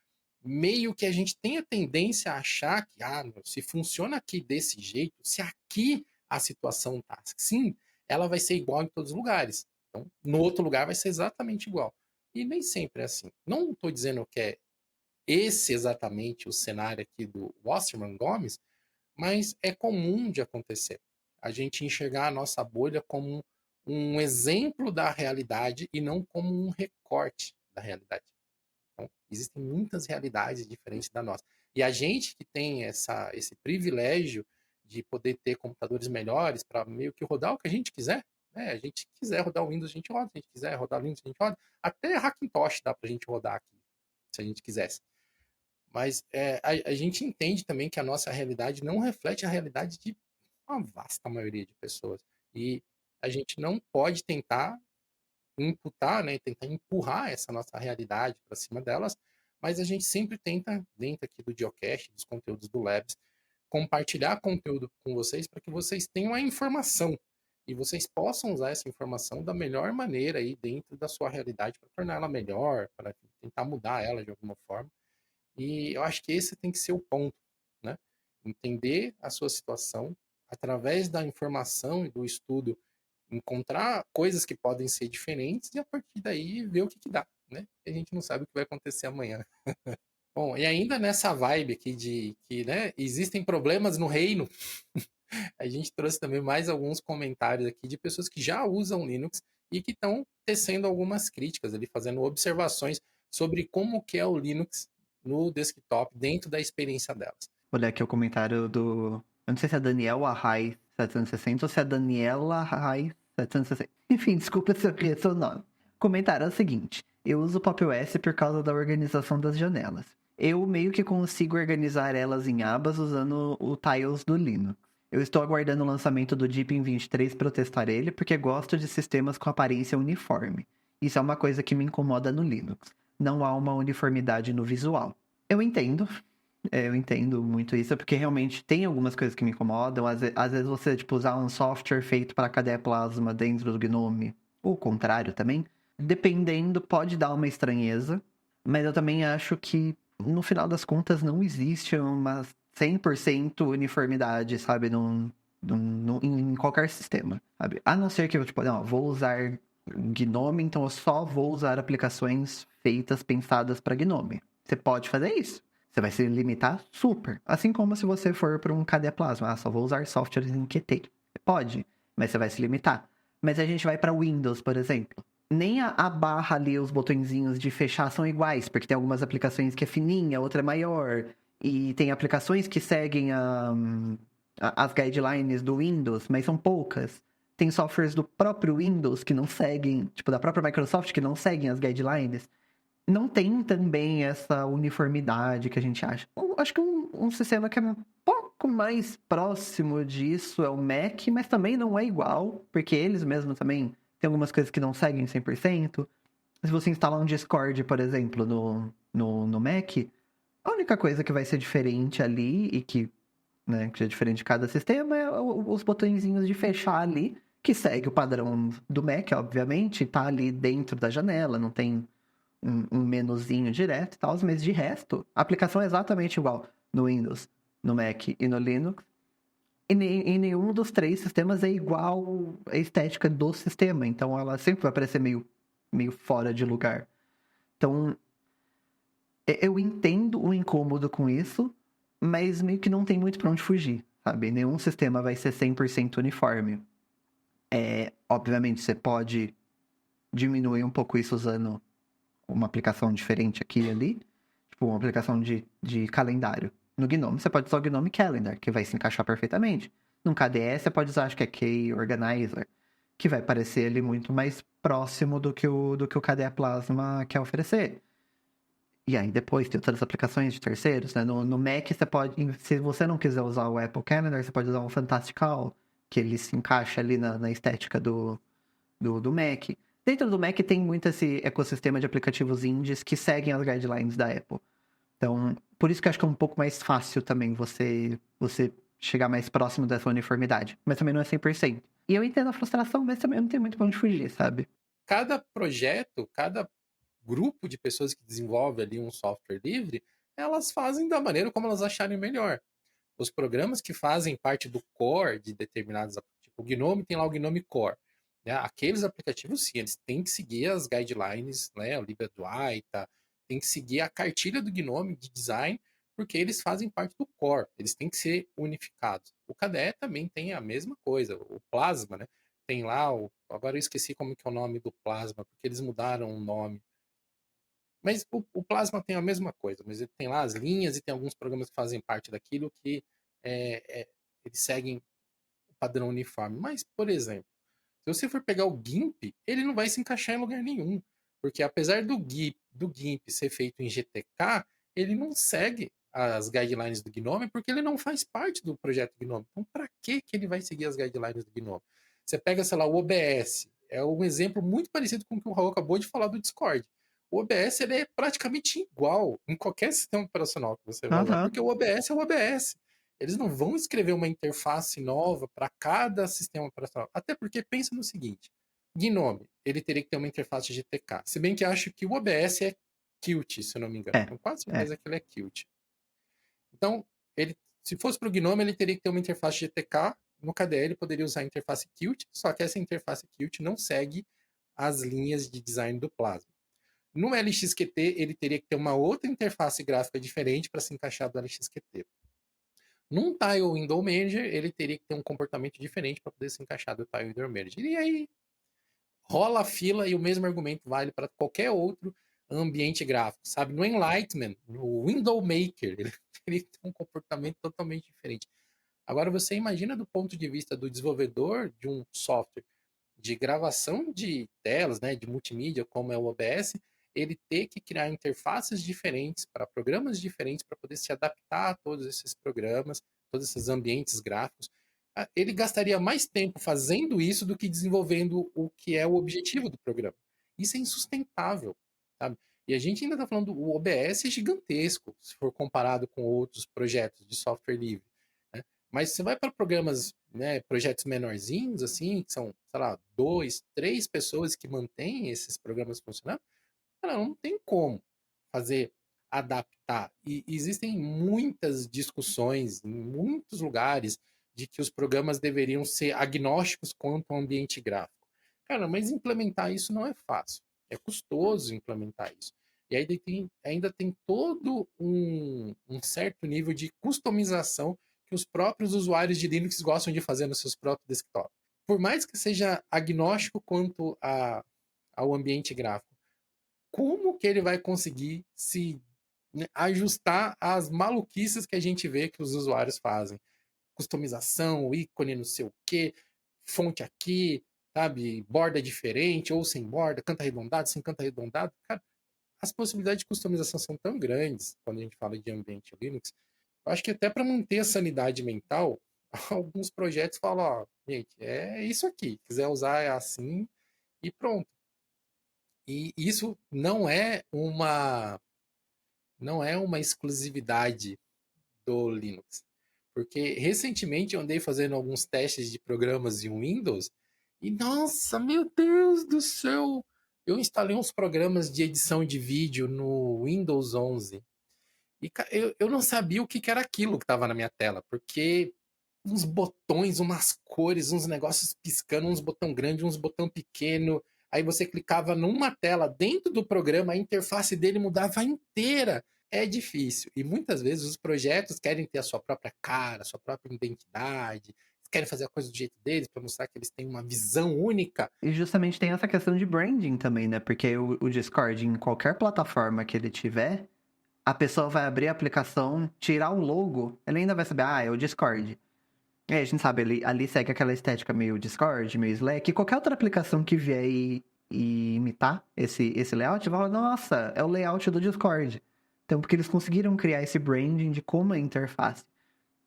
meio que a gente tem a tendência a achar que, se funciona aqui desse jeito, se aqui a situação tá assim, ela vai ser igual em todos os lugares. Então, no outro lugar vai ser exatamente igual. E nem sempre é assim. Não estou dizendo que é esse exatamente o cenário aqui do Wasserman Gomes, mas é comum de acontecer. A gente enxergar a nossa bolha como um exemplo da realidade e não como um recorte da realidade. Então, existem muitas realidades diferentes da nossa. E a gente que tem esse privilégio de poder ter computadores melhores para meio que rodar o que a gente quiser, né? A gente quiser rodar o Windows, a gente roda. Se a gente quiser rodar o Linux, a gente roda. Até Hackintosh dá para a gente rodar aqui, se a gente quisesse. Mas a gente entende também que a nossa realidade não reflete a realidade de uma vasta maioria de pessoas. E a gente não pode tentar imputar, né, tentar empurrar essa nossa realidade para cima delas, mas a gente sempre tenta, dentro aqui do Geocast, dos conteúdos do Labs, compartilhar conteúdo com vocês para que vocês tenham a informação e vocês possam usar essa informação da melhor maneira aí dentro da sua realidade para torná-la melhor, para tentar mudar ela de alguma forma. E eu acho que esse tem que ser o ponto, né? Entender a sua situação através da informação e do estudo, encontrar coisas que podem ser diferentes e a partir daí ver o que dá, né? Porque a gente não sabe o que vai acontecer amanhã. Bom, e ainda nessa vibe aqui de que, né, existem problemas no reino, a gente trouxe também mais alguns comentários aqui de pessoas que já usam Linux e que estão tecendo algumas críticas ali, fazendo observações sobre como que é o Linux no desktop dentro da experiência delas. Vou olhar aqui o comentário do... Eu não sei se é Daniel Arrai 760 ou se é Daniela Arrai 760. Enfim, desculpa se eu errei seu nome. O comentário é o seguinte. Eu uso o Pop! OS por causa da organização das janelas. Eu meio que consigo organizar elas em abas usando o Tiles do Linux. Eu estou aguardando o lançamento do Deepin 23 para eu testar ele, porque gosto de sistemas com aparência uniforme. Isso é uma coisa que me incomoda no Linux. Não há uma uniformidade no visual. Eu entendo. Eu entendo muito isso, porque realmente tem algumas coisas que me incomodam. Às vezes você, tipo, usar um software feito para KDE Plasma dentro do GNOME, ou o contrário também, dependendo, pode dar uma estranheza. Mas eu também acho que, no final das contas, não existe uma 100% uniformidade, sabe, em qualquer sistema, sabe? A não ser que eu, tipo, não, vou usar GNOME, então eu só vou usar aplicações feitas, pensadas para GNOME. Você pode fazer isso. Você vai se limitar super. Assim como se você for para um KDE Plasma. Só vou usar softwares em Qt. Pode, mas você vai se limitar. Mas a gente vai para Windows, por exemplo. Nem a barra ali, os botõezinhos de fechar são iguais, porque tem algumas aplicações que é fininha, outra é maior. E tem aplicações que seguem as guidelines do Windows, mas são poucas. Tem softwares do próprio Windows que não seguem, tipo, da própria Microsoft que não seguem as guidelines. Não tem também essa uniformidade que a gente acha. Eu acho que um sistema que é um pouco mais próximo disso é o Mac, mas também não é igual, porque eles mesmos também têm algumas coisas que não seguem 100%. Se você instalar um Discord, por exemplo, no Mac, a única coisa que vai ser diferente ali e que né? Que é diferente de cada sistema, é os botõezinhos de fechar ali, que segue o padrão do Mac, obviamente, tá ali dentro da janela, não tem um menuzinho direto e tal, mas de resto, a aplicação é exatamente igual no Windows, no Mac e no Linux. E em nenhum dos três sistemas é igual a estética do sistema, então ela sempre vai parecer meio fora de lugar. Então, eu entendo o incômodo com isso, mas meio que não tem muito pra onde fugir, sabe? Nenhum sistema vai ser 100% uniforme. Obviamente, você pode diminuir um pouco isso usando uma aplicação diferente aqui e ali, tipo uma aplicação de calendário. No Gnome, você pode usar o Gnome Calendar, que vai se encaixar perfeitamente. No KDE, você pode usar, acho que é Key Organizer, que vai parecer ali muito mais próximo do que o KDE Plasma quer oferecer. E aí depois tem outras aplicações de terceiros, né? No Mac você pode, se você não quiser usar o Apple Calendar, você pode usar um Fantastical, que ele se encaixa ali na estética do Mac. Dentro do Mac tem muito esse ecossistema de aplicativos indies que seguem as guidelines da Apple. Então, por isso que eu acho que é um pouco mais fácil também você chegar mais próximo dessa uniformidade. Mas também não é 100%. E eu entendo a frustração, mas também não tem muito pra onde fugir, sabe? Cada projeto, cada grupo de pessoas que desenvolve ali um software livre, elas fazem da maneira como elas acharem melhor. Os programas que fazem parte do core de determinados aplicativos, tipo o Gnome tem lá o Gnome Core, né? Aqueles aplicativos, sim, eles têm que seguir as guidelines, né? O LibreDuaita, tem que seguir a cartilha do Gnome de design, porque eles fazem parte do core, eles têm que ser unificados. O KDE também tem a mesma coisa, o Plasma, né? Tem lá, agora eu esqueci como que é o nome do Plasma, porque eles mudaram o nome. Mas o Plasma tem a mesma coisa, mas ele tem lá as linhas e tem alguns programas que fazem parte daquilo que eles seguem o padrão uniforme. Mas, por exemplo, se você for pegar o GIMP, ele não vai se encaixar em lugar nenhum. Porque apesar do GIMP ser feito em GTK, ele não segue as guidelines do Gnome porque ele não faz parte do projeto Gnome. Então, para que ele vai seguir as guidelines do Gnome? Você pega, sei lá, o OBS. É um exemplo muito parecido com o que o Raul acabou de falar do Discord. O OBS ele é praticamente igual em qualquer sistema operacional que você vai usar, Aham. porque o OBS é o OBS. Eles não vão escrever uma interface nova para cada sistema operacional. Até porque pensa no seguinte: Gnome, ele teria que ter uma interface GTK. Se bem que acho que o OBS é Qt, se eu não me engano. É, Tenho quase é. certeza que ele é Qt. Então, se fosse para o Gnome, ele teria que ter uma interface GTK. No KDE, ele poderia usar a interface Qt, só que essa interface Qt não segue as linhas de design do Plasma. No LXQT, ele teria que ter uma outra interface gráfica diferente para se encaixar do LXQT. Num Tile Window Manager, ele teria que ter um comportamento diferente para poder se encaixar do Tile Window Manager. E aí rola a fila e o mesmo argumento vale para qualquer outro ambiente gráfico, sabe? No Enlightenment, no Window Maker, ele teria que ter um comportamento totalmente diferente. Agora você imagina do ponto de vista do desenvolvedor de um software de gravação de telas, né, de multimídia, como é o OBS, ele ter que criar interfaces diferentes para programas diferentes para poder se adaptar a todos esses programas, todos esses ambientes gráficos. Ele gastaria mais tempo fazendo isso do que desenvolvendo o que é o objetivo do programa. Isso é insustentável, sabe? E a gente ainda está falando, o OBS é gigantesco, se for comparado com outros projetos de software livre. Né? Mas você vai para programas, né, projetos menorzinhos, assim, que são, sei lá, dois, três pessoas que mantêm esses programas funcionando, cara, não tem como fazer adaptar. E existem muitas discussões em muitos lugares de que os programas deveriam ser agnósticos quanto ao ambiente gráfico. Cara, mas implementar isso não é fácil. É custoso implementar isso. E aí ainda tem todo um certo nível de customização que os próprios usuários de Linux gostam de fazer nos seus próprios desktops. Por mais que seja agnóstico quanto ao ambiente gráfico, como que ele vai conseguir se, né, ajustar às maluquices que a gente vê que os usuários fazem? Customização, ícone, não sei o quê, fonte aqui, sabe? Borda diferente ou sem borda, canto arredondado, sem canto arredondado. Cara, as possibilidades de customização são tão grandes quando a gente fala de ambiente Linux. Eu acho que até para manter a sanidade mental, alguns projetos falam, ó, gente, é isso aqui, quiser usar é assim e pronto. E isso não é uma exclusividade do Linux. Porque recentemente eu andei fazendo alguns testes de programas em Windows e, nossa, meu Deus do céu! Eu instalei uns programas de edição de vídeo no Windows 11 e eu não sabia o que que era aquilo que estava na minha tela, porque uns botões, umas cores, uns negócios piscando, uns botão grande, uns botão pequeno. Aí você clicava numa tela dentro do programa, a interface dele mudava inteira. É difícil. E muitas vezes os projetos querem ter a sua própria cara, a sua própria identidade, querem fazer a coisa do jeito deles para mostrar que eles têm uma visão única. E justamente tem essa questão de branding também, né? Porque o Discord, em qualquer plataforma que ele tiver, a pessoa vai abrir a aplicação, tirar o logo, ela ainda vai saber, ah, é o Discord. E aí a gente sabe, ali segue aquela estética meio Discord, meio Slack, e qualquer outra aplicação que vier e imitar esse layout, vai falar, nossa, é o layout do Discord. Então, porque eles conseguiram criar esse branding de como é a interface.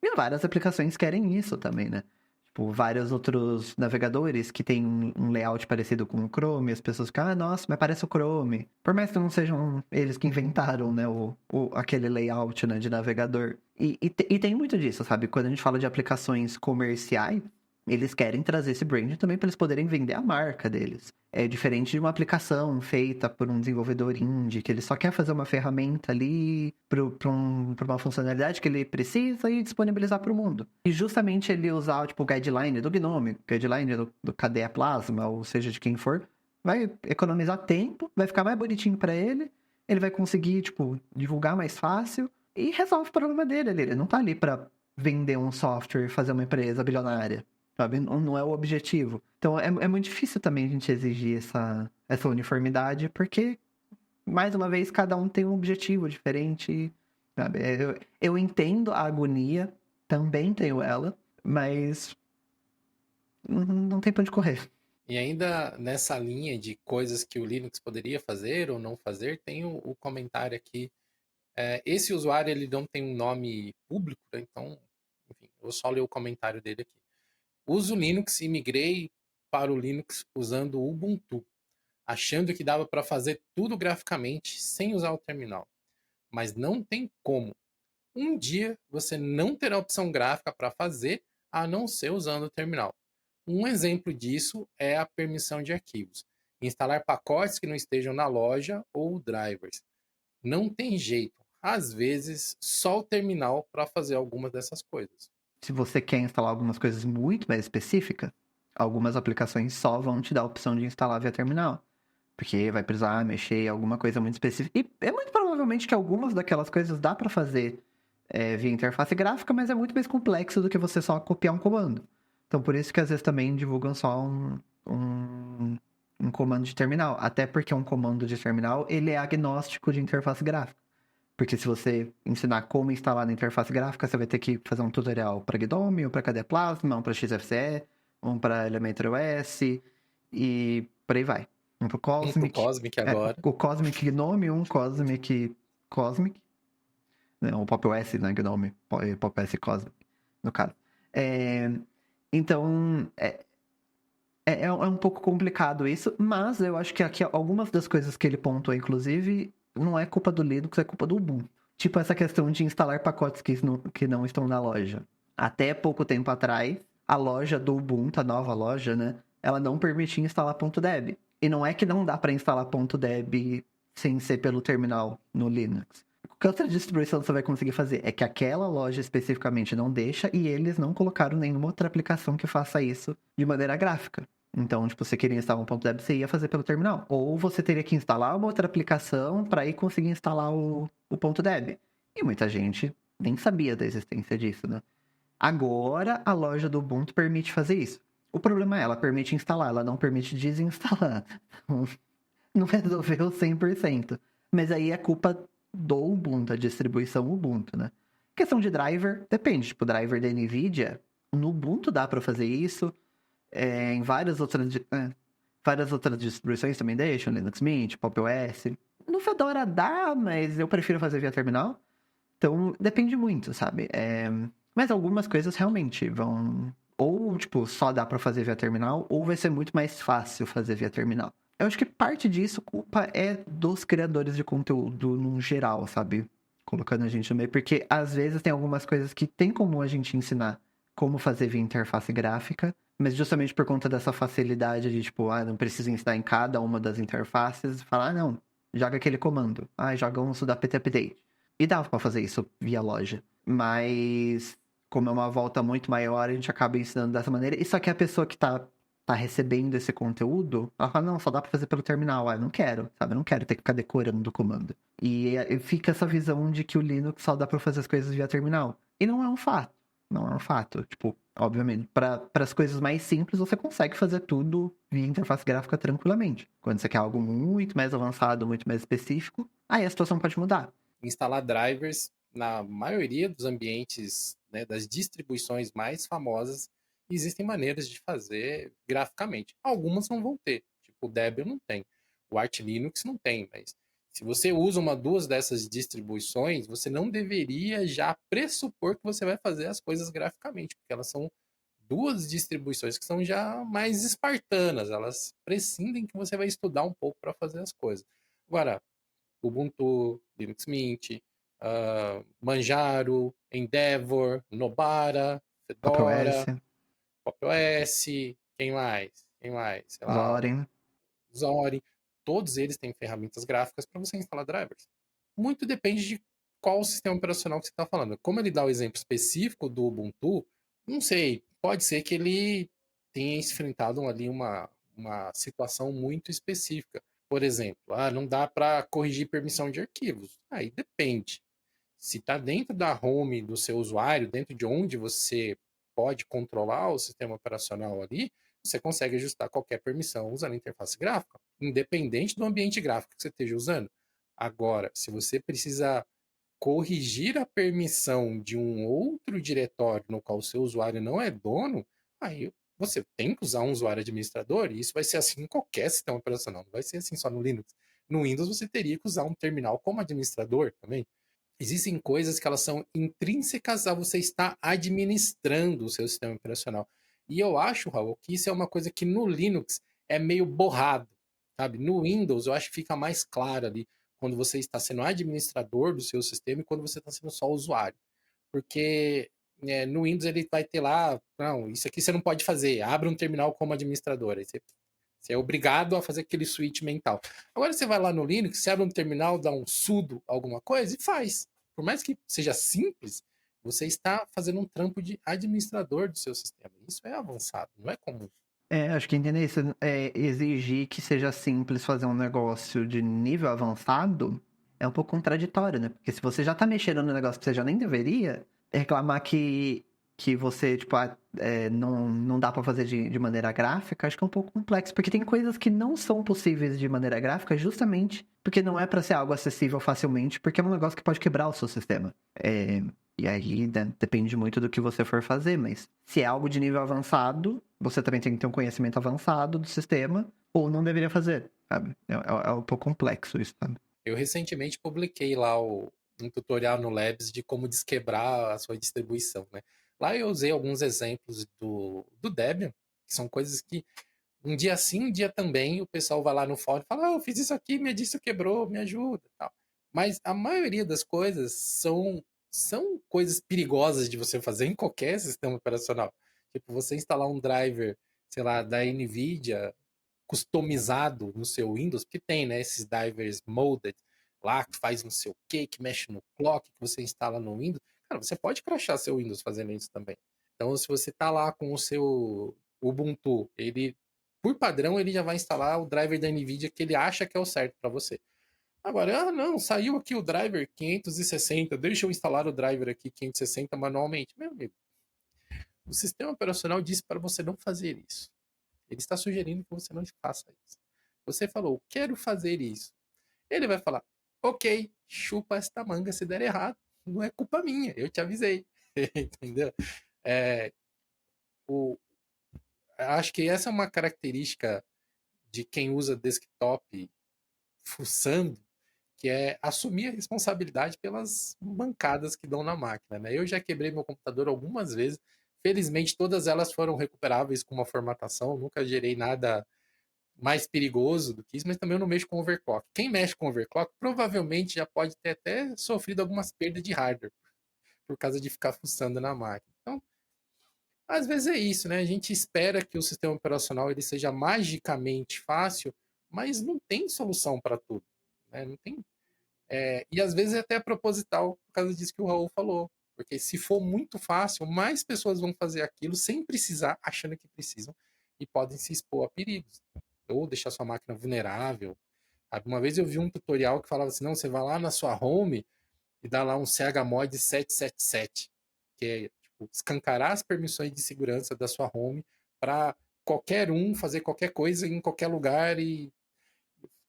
E várias aplicações querem isso também, né? Tipo, vários outros navegadores que tem um layout parecido com o Chrome, as pessoas ficam, ah, nossa, mas parece o Chrome. Por mais que não sejam eles que inventaram, né, aquele layout, né, de navegador. E tem muito disso, sabe? Quando a gente fala de aplicações comerciais, eles querem trazer esse brand também para eles poderem vender a marca deles. É diferente de uma aplicação feita por um desenvolvedor indie, que ele só quer fazer uma ferramenta ali para uma funcionalidade que ele precisa e disponibilizar para o mundo. E justamente ele usar tipo, o guideline do Gnome, guideline do KDE Plasma, ou seja, de quem for, vai economizar tempo, vai ficar mais bonitinho para ele vai conseguir tipo, divulgar mais fácil e resolve o problema dele ali. Ele não tá ali para vender um software, fazer uma empresa bilionária. Sabe? Não é o objetivo. Então é muito difícil também a gente exigir essa uniformidade, porque, mais uma vez, cada um tem um objetivo diferente. Sabe? Eu entendo a agonia, também tenho ela, mas não tem pra onde correr. E ainda nessa linha de coisas que o Linux poderia fazer ou não fazer, tem o comentário aqui. Esse usuário ele não tem um nome público, né? Então, enfim, eu vou só ler o comentário dele aqui. Uso Linux e migrei para o Linux usando o Ubuntu, achando que dava para fazer tudo graficamente sem usar o terminal. Mas não tem como. Um dia você não terá opção gráfica para fazer a não ser usando o terminal. Um exemplo disso é a permissão de arquivos. Instalar pacotes que não estejam na loja ou drivers. Não tem jeito. Às vezes, só o terminal para fazer algumas dessas coisas. Se você quer instalar algumas coisas muito mais específicas, algumas aplicações só vão te dar a opção de instalar via terminal. Porque vai precisar mexer em alguma coisa muito específica. E é muito provavelmente que algumas daquelas coisas dá para fazer via interface gráfica, mas é muito mais complexo do que você só copiar um comando. Então, por isso que às vezes também divulgam só um comando de terminal. Até porque um comando de terminal, ele é agnóstico de interface gráfica. Porque se você ensinar como instalar na interface gráfica, você vai ter que fazer um tutorial para GNOME, um para KDE Plasma, um para XFCE, um para Elementary OS e por aí vai. Um pro Um pro Cosmic. Cosmic agora. O Cosmic Gnome, um Cosmic Cosmic. Não, o Pop OS, né? Gnome. Pop OS Cosmic, no caso. Então, é um pouco complicado isso, mas eu acho que aqui algumas das coisas que ele pontuou, inclusive, não é culpa do Linux, é culpa do Ubuntu. Tipo essa questão de instalar pacotes que não estão na loja. Até pouco tempo atrás, a loja do Ubuntu, a nova loja, né? Ela não permitia instalar .deb. E não é que não dá para instalar .deb sem ser pelo terminal no Linux. Que outra distribuição você vai conseguir fazer? É que aquela loja especificamente não deixa e eles não colocaram nenhuma outra aplicação que faça isso de maneira gráfica. Então, tipo, você queria instalar um .deb, você ia fazer pelo terminal. Ou você teria que instalar uma outra aplicação para ir conseguir instalar o .deb. E muita gente nem sabia da existência disso, né? Agora, a loja do Ubuntu permite fazer isso. O problema é, ela permite instalar, ela não permite desinstalar. Não resolveu 100%. Mas aí é culpa do Ubuntu, a distribuição Ubuntu, né? Questão de driver, depende. Tipo, driver da NVIDIA, no Ubuntu dá para fazer isso. Em várias outras distribuições também deixam, Linux Mint, Pop OS. No Fedora dá, mas eu prefiro fazer via terminal. Então, depende muito, sabe? Mas algumas coisas realmente vão... Ou, tipo, só dá pra fazer via terminal, ou vai ser muito mais fácil fazer via terminal. Eu acho que parte disso, culpa é dos criadores de conteúdo no geral, sabe? colocando a gente no meio, porque às vezes tem algumas coisas que tem como a gente ensinar como fazer via interface gráfica, mas justamente por conta dessa facilidade de, tipo, não precisa ensinar em cada uma das interfaces, falar, não, joga aquele comando, joga um sudo apt update. E dava pra fazer isso via loja. Mas, como é uma volta muito maior, a gente acaba ensinando dessa maneira. E só que a pessoa que tá recebendo esse conteúdo, ela fala, não, só dá pra fazer pelo terminal. Eu não quero, sabe? Eu não quero ter que ficar decorando do comando. E fica essa visão de que o Linux só dá pra fazer as coisas via terminal. E não é um fato. Não é um fato. Tipo, obviamente, para as coisas mais simples, você consegue fazer tudo via interface gráfica tranquilamente. Quando você quer algo muito mais avançado, muito mais específico, aí a situação pode mudar. Instalar drivers na maioria dos ambientes, né, das distribuições mais famosas, existem maneiras de fazer graficamente. Algumas não vão ter, tipo o Debian não tem, o Arch Linux não tem, mas se você usa duas dessas distribuições, você não deveria já pressupor que você vai fazer as coisas graficamente, porque elas são duas distribuições que são já mais espartanas, elas prescindem que você vai estudar um pouco para fazer as coisas. Agora, Ubuntu, Linux Mint, Manjaro, Endeavor, Nobara, PopOS, Fedora, PopOS, quem mais? Quem mais? Sei lá, Zorin. Zorin. Todos eles têm ferramentas gráficas para você instalar drivers. Muito depende de qual sistema operacional que você está falando. Como ele dá o exemplo específico do Ubuntu, não sei, pode ser que ele tenha enfrentado ali uma situação muito específica. Por exemplo, não dá para corrigir permissão de arquivos. Aí depende. Se está dentro da home do seu usuário, dentro de onde você pode controlar o sistema operacional ali, você consegue ajustar qualquer permissão usando a interface gráfica, independente do ambiente gráfico que você esteja usando. Agora, se você precisa corrigir a permissão de um outro diretório no qual o seu usuário não é dono, aí você tem que usar um usuário administrador, e isso vai ser assim em qualquer sistema operacional, não vai ser assim só no Linux. No Windows você teria que usar um terminal como administrador também. Existem coisas que elas são intrínsecas a você estar administrando o seu sistema operacional. E eu acho, Raul, que isso é uma coisa que no Linux é meio borrado, sabe? No Windows eu acho que fica mais claro ali quando você está sendo administrador do seu sistema e quando você está sendo só usuário. Porque no Windows ele vai ter lá, não, isso aqui você não pode fazer, abre um terminal como administrador. Aí você é obrigado a fazer aquele switch mental. Agora você vai lá no Linux, você abre um terminal, dá um sudo, alguma coisa e faz. Por mais que seja simples, você está fazendo um trampo de administrador do seu sistema. Isso é avançado, não é comum. Acho que entender isso exigir que seja simples fazer um negócio de nível avançado é um pouco contraditório, né? Porque se você já tá mexendo no negócio que você já nem deveria, reclamar que você, tipo, não dá pra fazer de maneira gráfica, acho que é um pouco complexo. Porque tem coisas que não são possíveis de maneira gráfica justamente porque não é pra ser algo acessível facilmente, porque é um negócio que pode quebrar o seu sistema. E aí, né, depende muito do que você for fazer, mas se é algo de nível avançado, você também tem que ter um conhecimento avançado do sistema, ou não deveria fazer, sabe? É um pouco complexo isso, sabe? Eu recentemente publiquei lá um tutorial no Labs de como desquebrar a sua distribuição, né? Lá eu usei alguns exemplos do Debian, que são coisas que um dia sim, um dia também, o pessoal vai lá no fórum e fala, eu fiz isso aqui, minha distro quebrou, me ajuda, tal. Mas a maioria das coisas são coisas perigosas de você fazer em qualquer sistema operacional. Tipo, você instalar um driver, sei lá, da NVIDIA, customizado no seu Windows, que tem, né, esses drivers modded lá, que faz não sei o que mexe no clock, que você instala no Windows. Cara, você pode crashar seu Windows fazendo isso também. Então, se você tá lá com o seu Ubuntu, ele, por padrão, ele já vai instalar o driver da NVIDIA que ele acha que é o certo para você. Agora, não, saiu aqui o driver 560, deixa eu instalar o driver aqui 560 manualmente. Meu amigo, o sistema operacional disse para você não fazer isso. Ele está sugerindo que você não faça isso. Você falou, quero fazer isso. Ele vai falar, ok, chupa esta manga se der errado. Não é culpa minha, eu te avisei. Entendeu? É, o, acho que essa é uma característica de quem usa desktop fuçando, que é assumir a responsabilidade pelas mancadas que dão na máquina. Né? Eu já quebrei meu computador algumas vezes. Felizmente, todas elas foram recuperáveis com uma formatação. Nunca gerei nada mais perigoso do que isso, mas também eu não mexo com overclock. Quem mexe com overclock provavelmente já pode ter até sofrido algumas perdas de hardware por causa de ficar fuçando na máquina. Então, às vezes é isso, né? A gente espera que o sistema operacional ele seja magicamente fácil, mas não tem solução para tudo, né? Não tem. E às vezes é até proposital, por causa disso que o Raul falou. Porque se for muito fácil, mais pessoas vão fazer aquilo sem precisar, achando que precisam, e podem se expor a perigos. Ou deixar sua máquina vulnerável. Uma vez eu vi um tutorial que falava assim: não, você vai lá na sua home e dá lá um chmod 777, que é tipo, escancarar as permissões de segurança da sua home para qualquer um fazer qualquer coisa em qualquer lugar e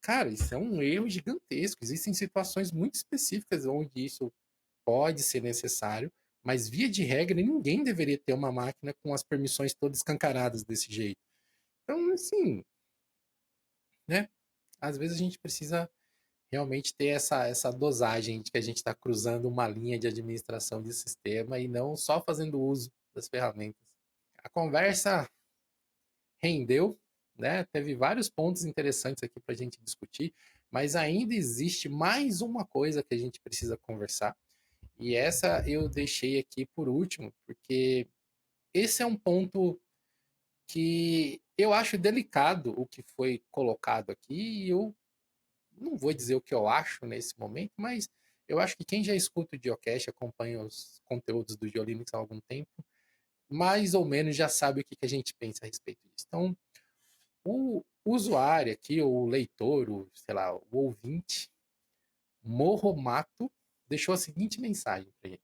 cara, isso é um erro gigantesco. Existem situações muito específicas onde isso pode ser necessário, mas via de regra ninguém deveria ter uma máquina com as permissões todas escancaradas desse jeito. Então, assim, né? Às vezes a gente precisa realmente ter essa dosagem de que a gente está cruzando uma linha de administração de sistema e não só fazendo uso das ferramentas. A conversa rendeu, né? Teve vários pontos interessantes aqui para a gente discutir, mas ainda existe mais uma coisa que a gente precisa conversar. E essa eu deixei aqui por último, porque esse é um ponto que eu acho delicado o que foi colocado aqui, e eu não vou dizer o que eu acho nesse momento, mas eu acho que quem já escuta o Geocast, acompanha os conteúdos do GeoLinux há algum tempo, mais ou menos já sabe o que a gente pensa a respeito disso. Então, o usuário aqui, ou o leitor, o, sei lá, o ouvinte, Morromato, deixou a seguinte mensagem para gente.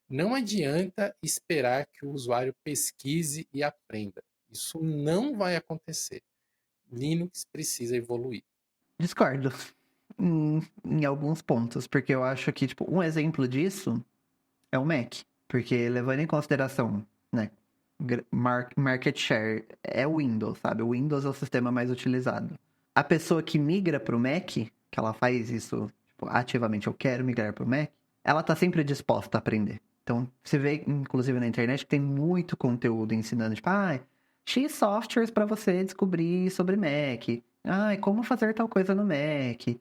Não adianta esperar que o usuário pesquise e aprenda. Isso não vai acontecer. Linux precisa evoluir. Discordo. Em alguns pontos, porque eu acho que, tipo, um exemplo disso é o Mac. Porque levando em consideração, né, market share é o Windows, sabe? O Windows é o sistema mais utilizado. A pessoa que migra pro Mac, que ela faz isso, tipo, ativamente, eu quero migrar pro Mac, ela tá sempre disposta a aprender. Então, você vê, inclusive na internet, que tem muito conteúdo ensinando, tipo, X softwares para você descobrir sobre Mac. Como fazer tal coisa no Mac.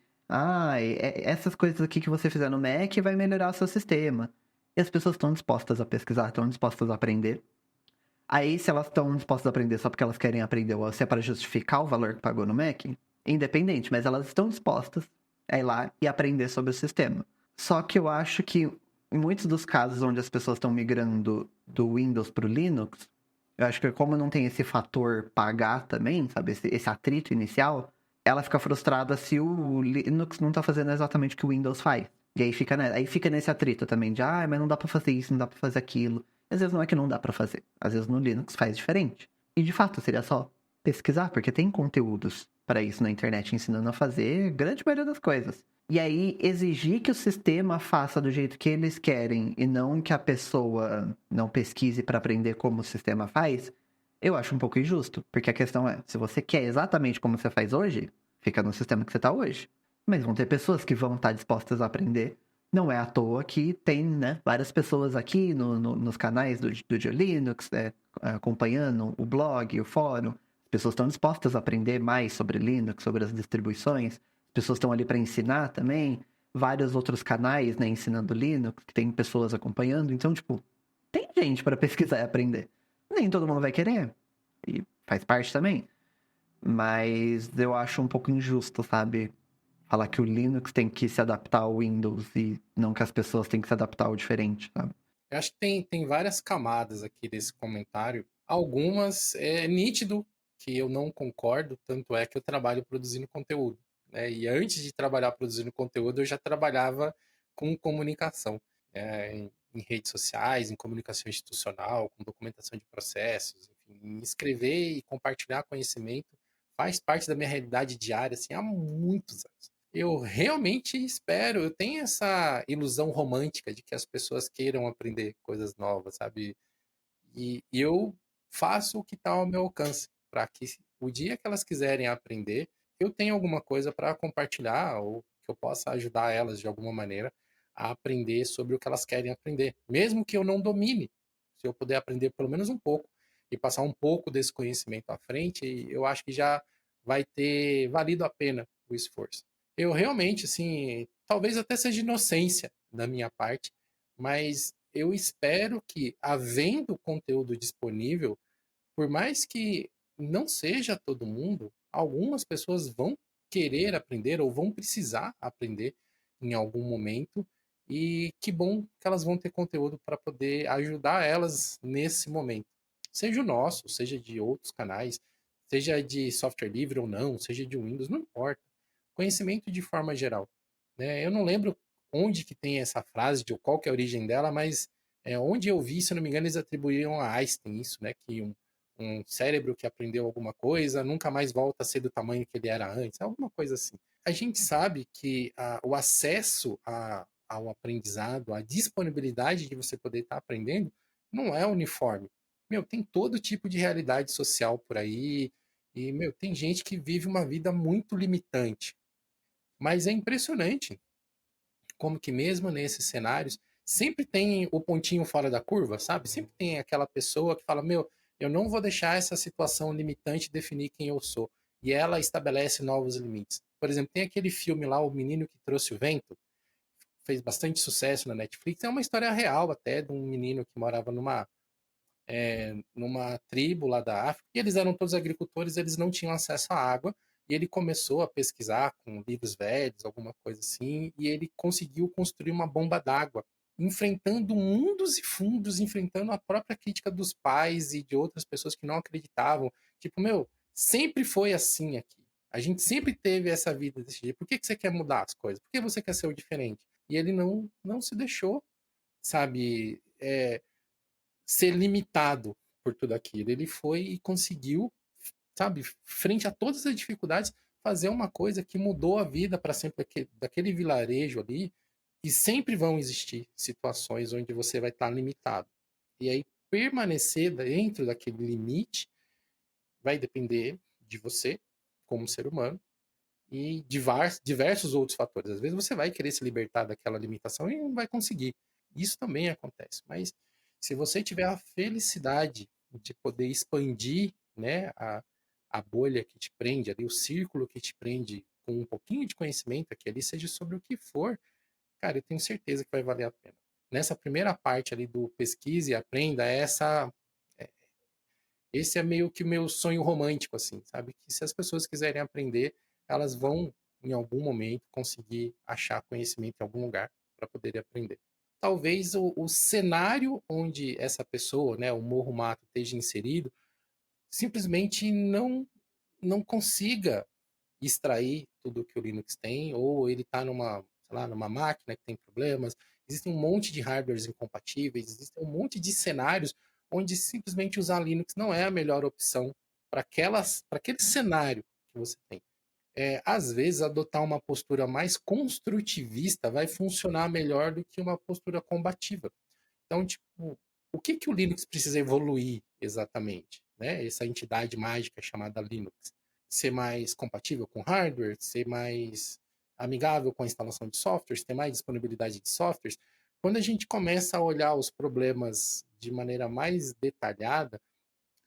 Essas coisas aqui que você fizer no Mac vai melhorar o seu sistema. E as pessoas estão dispostas a pesquisar, estão dispostas a aprender. Aí, se elas estão dispostas a aprender só porque elas querem aprender, ou se é para justificar o valor que pagou no Mac, independente, mas elas estão dispostas a ir lá e aprender sobre o sistema. Só que eu acho que em muitos dos casos onde as pessoas estão migrando do Windows para o Linux, eu acho que como não tem esse fator pagar também, sabe, esse atrito inicial, ela fica frustrada se o Linux não está fazendo exatamente o que o Windows faz. E aí fica nesse atrito também de, mas não dá pra fazer isso, não dá pra fazer aquilo. Às vezes não é que não dá pra fazer. Às vezes no Linux faz diferente. E de fato, seria só pesquisar, porque tem conteúdos para isso na internet ensinando a fazer grande maioria das coisas. E aí, exigir que o sistema faça do jeito que eles querem e não que a pessoa não pesquise para aprender como o sistema faz, eu acho um pouco injusto. Porque a questão é, se você quer exatamente como você faz hoje, fica no sistema que você tá hoje. Mas vão ter pessoas que vão estar dispostas a aprender. Não é à toa que tem, né, várias pessoas aqui nos canais do GeoLinux, acompanhando o blog, o fórum. As pessoas estão dispostas a aprender mais sobre Linux, sobre as distribuições. As pessoas estão ali para ensinar também. Vários outros canais, né, ensinando Linux, que tem pessoas acompanhando. Então, tipo, tem gente para pesquisar e aprender. Nem todo mundo vai querer. E faz parte também. Mas eu acho um pouco injusto, sabe? Falar que o Linux tem que se adaptar ao Windows e não que as pessoas têm que se adaptar ao diferente, sabe? Eu acho que tem várias camadas aqui desse comentário. Algumas é nítido que eu não concordo, tanto é que eu trabalho produzindo conteúdo, né? E antes de trabalhar produzindo conteúdo, eu já trabalhava com comunicação, em redes sociais, em comunicação institucional, com documentação de processos, enfim, escrever e compartilhar conhecimento faz parte da minha realidade diária, assim, há muitos anos. Eu realmente espero, eu tenho essa ilusão romântica de que as pessoas queiram aprender coisas novas, sabe? E eu faço o que está ao meu alcance, para que o dia que elas quiserem aprender, eu tenha alguma coisa para compartilhar ou que eu possa ajudar elas de alguma maneira a aprender sobre o que elas querem aprender. Mesmo que eu não domine, se eu puder aprender pelo menos um pouco e passar um pouco desse conhecimento à frente, eu acho que já vai ter valido a pena o esforço. Eu realmente, assim, talvez até seja inocência da minha parte, mas eu espero que, havendo conteúdo disponível, por mais que não seja todo mundo, algumas pessoas vão querer aprender ou vão precisar aprender em algum momento. E que bom que elas vão ter conteúdo para poder ajudar elas nesse momento. Seja o nosso, seja de outros canais, seja de software livre ou não, seja de Windows, não importa. Conhecimento de forma geral. Né? Eu não lembro onde que tem essa frase, de qual que é a origem dela, mas onde eu vi, se não me engano, eles atribuíram a Einstein isso, né? Que um cérebro que aprendeu alguma coisa nunca mais volta a ser do tamanho que ele era antes, alguma coisa assim. A gente sabe que o acesso ao aprendizado, a disponibilidade de você poder estar aprendendo, não é uniforme. Meu, tem todo tipo de realidade social por aí, e, meu, tem gente que vive uma vida muito limitante. Mas é impressionante como que mesmo nesses cenários, sempre tem o pontinho fora da curva, sabe? Sempre tem aquela pessoa que fala, meu, eu não vou deixar essa situação limitante definir quem eu sou. E ela estabelece novos limites. Por exemplo, tem aquele filme lá, O Menino que Trouxe o Vento, fez bastante sucesso na Netflix. É uma história real até de um menino que morava numa tribo lá da África, e eles eram todos agricultores, eles não tinham acesso à água, e ele começou a pesquisar com livros velhos, alguma coisa assim, e ele conseguiu construir uma bomba d'água, enfrentando mundos e fundos, enfrentando a própria crítica dos pais e de outras pessoas que não acreditavam. Tipo, meu, sempre foi assim aqui. A gente sempre teve essa vida desse jeito. Por que que você quer mudar as coisas? Por que você quer ser o diferente? E ele não se deixou, sabe, ser limitado por tudo aquilo. Ele foi e conseguiu, sabe, frente a todas as dificuldades, fazer uma coisa que mudou a vida para sempre daquele vilarejo ali. E sempre vão existir situações onde você vai estar limitado. E aí, permanecer dentro daquele limite vai depender de você, como ser humano, e diversos outros fatores. Às vezes você vai querer se libertar daquela limitação e não vai conseguir. Isso também acontece. Mas se você tiver a felicidade de poder expandir, né, a bolha que te prende ali, o círculo que te prende com um pouquinho de conhecimento aqui ali, seja sobre o que for, cara, eu tenho certeza que vai valer a pena. Nessa primeira parte ali do pesquise e aprenda, é, esse é meio que o meu sonho romântico, assim, sabe? Que se as pessoas quiserem aprender, elas vão, em algum momento, conseguir achar conhecimento em algum lugar para poder aprender. Talvez o cenário onde essa pessoa, né, o Morro Mato, esteja inserido, simplesmente não consiga extrair tudo que o Linux tem, ou ele está sei lá, numa máquina que tem problemas. Existem um monte de hardwares incompatíveis, existem um monte de cenários onde simplesmente usar Linux não é a melhor opção para aquele cenário que você tem. Às vezes, adotar uma postura mais construtivista vai funcionar melhor do que uma postura combativa. Então, tipo, o que que o Linux precisa evoluir exatamente, né? Essa entidade mágica chamada Linux. Ser mais compatível com hardware, ser mais amigável com a instalação de softwares, ter mais disponibilidade de softwares. Quando a gente começa a olhar os problemas de maneira mais detalhada,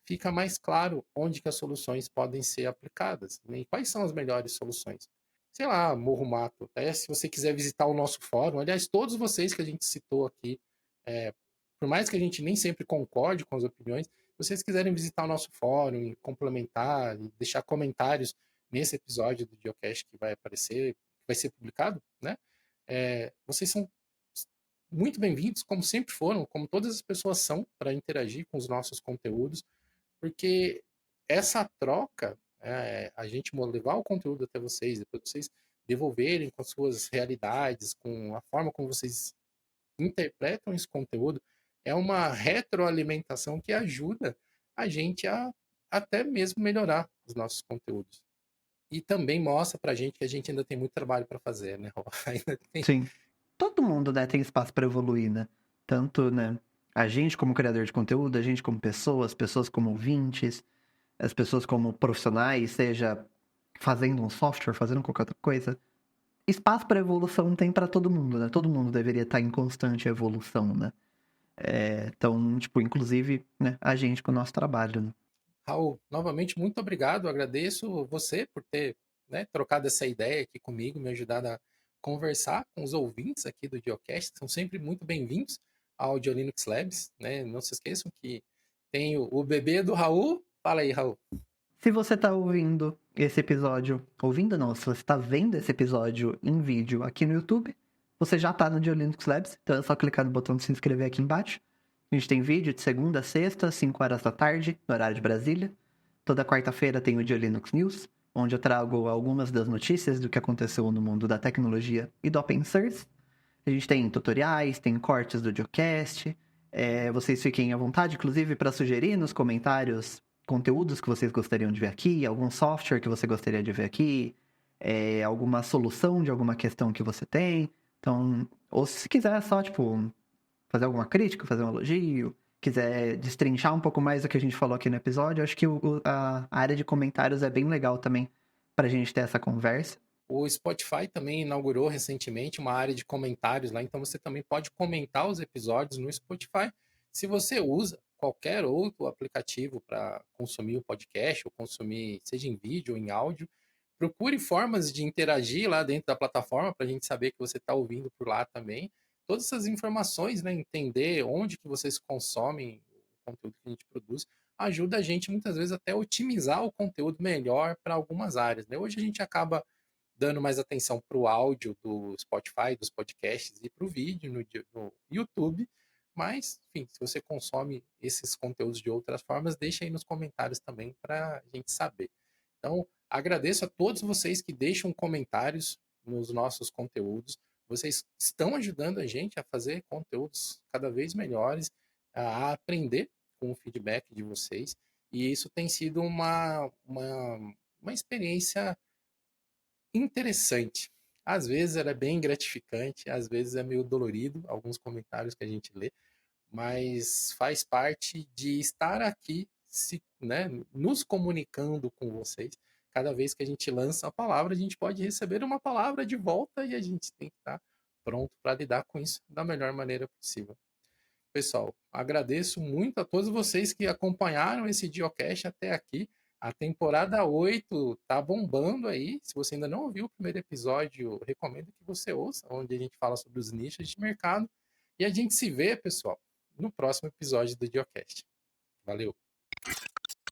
fica mais claro onde que as soluções podem ser aplicadas, né? E quais são as melhores soluções. Sei lá, Morro Mato, até se você quiser visitar o nosso fórum, aliás, todos vocês que a gente citou aqui, é, por mais que a gente nem sempre concorde com as opiniões, se vocês quiserem visitar o nosso fórum e complementar e deixar comentários nesse episódio do Geocast que vai aparecer, que vai ser publicado, né? Vocês são muito bem-vindos, como sempre foram, como todas as pessoas são, para interagir com os nossos conteúdos, porque essa troca, a gente levar o conteúdo até vocês, depois vocês devolverem com as suas realidades, com a forma como vocês interpretam esse conteúdo, é uma retroalimentação que ajuda a gente a até mesmo melhorar os nossos conteúdos. E também mostra pra gente que a gente ainda tem muito trabalho para fazer, né? Ainda tem. Sim. Todo mundo, né, tem espaço para evoluir, né? Tanto, né, a gente como criador de conteúdo, a gente como pessoas, pessoas como ouvintes, as pessoas como profissionais, seja fazendo um software, fazendo qualquer outra coisa. Espaço para evolução tem para todo mundo, né? Todo mundo deveria estar em constante evolução, né? Então, tipo, inclusive, né, a gente com o nosso trabalho, né? Raul, novamente, muito obrigado. Agradeço você por ter, né, trocado essa ideia aqui comigo, me ajudado a conversar com os ouvintes aqui do Geocast. São sempre muito bem-vindos ao Audio Linux Labs, né? Não se esqueçam que tem o bebê do Raul. Fala aí, Raul. Se você tá ouvindo esse episódio, ouvindo não, se você tá vendo esse episódio em vídeo aqui no YouTube, você já tá no Dio Linux Labs, então é só clicar no botão de se inscrever aqui embaixo. A gente tem vídeo de segunda a sexta, 5 horas da tarde, no horário de Brasília. Toda quarta-feira tem o Dio Linux News, onde eu trago algumas das notícias do que aconteceu no mundo da tecnologia e do open source. A gente tem tutoriais, tem cortes do Geocast. Vocês fiquem à vontade, inclusive, para sugerir nos comentários conteúdos que vocês gostariam de ver aqui, algum software que você gostaria de ver aqui, alguma solução de alguma questão que você tem. Então, ou se quiser só, tipo, fazer alguma crítica, fazer um elogio, quiser destrinchar um pouco mais do que a gente falou aqui no episódio, acho que a área de comentários é bem legal também para a gente ter essa conversa. O Spotify também inaugurou recentemente uma área de comentários lá, então você também pode comentar os episódios no Spotify. Se você usa qualquer outro aplicativo para consumir o podcast, ou consumir, seja em vídeo ou em áudio, procure formas de interagir lá dentro da plataforma para a gente saber que você está ouvindo por lá também. Todas essas informações, né, entender onde que vocês consomem o conteúdo que a gente produz, ajuda a gente muitas vezes até a otimizar o conteúdo melhor para algumas áreas, né? Hoje a gente acaba dando mais atenção para o áudio do Spotify, dos podcasts e para o vídeo no YouTube. Mas, enfim, se você consome esses conteúdos de outras formas, deixa aí nos comentários também para a gente saber. Então, agradeço a todos vocês que deixam comentários nos nossos conteúdos. Vocês estão ajudando a gente a fazer conteúdos cada vez melhores, a aprender com o feedback de vocês. E isso tem sido uma experiência interessante. Às vezes ela é bem gratificante, às vezes é meio dolorido, alguns comentários que a gente lê, mas faz parte de estar aqui, né, nos comunicando com vocês. Cada vez que a gente lança a palavra, a gente pode receber uma palavra de volta e a gente tem que estar pronto para lidar com isso da melhor maneira possível. Pessoal, agradeço muito a todos vocês que acompanharam esse Geocache até aqui. A temporada 8 tá bombando aí. Se você ainda não ouviu o primeiro episódio, recomendo que você ouça, onde a gente fala sobre os nichos de mercado. E a gente se vê, pessoal, no próximo episódio do Geocache. Valeu!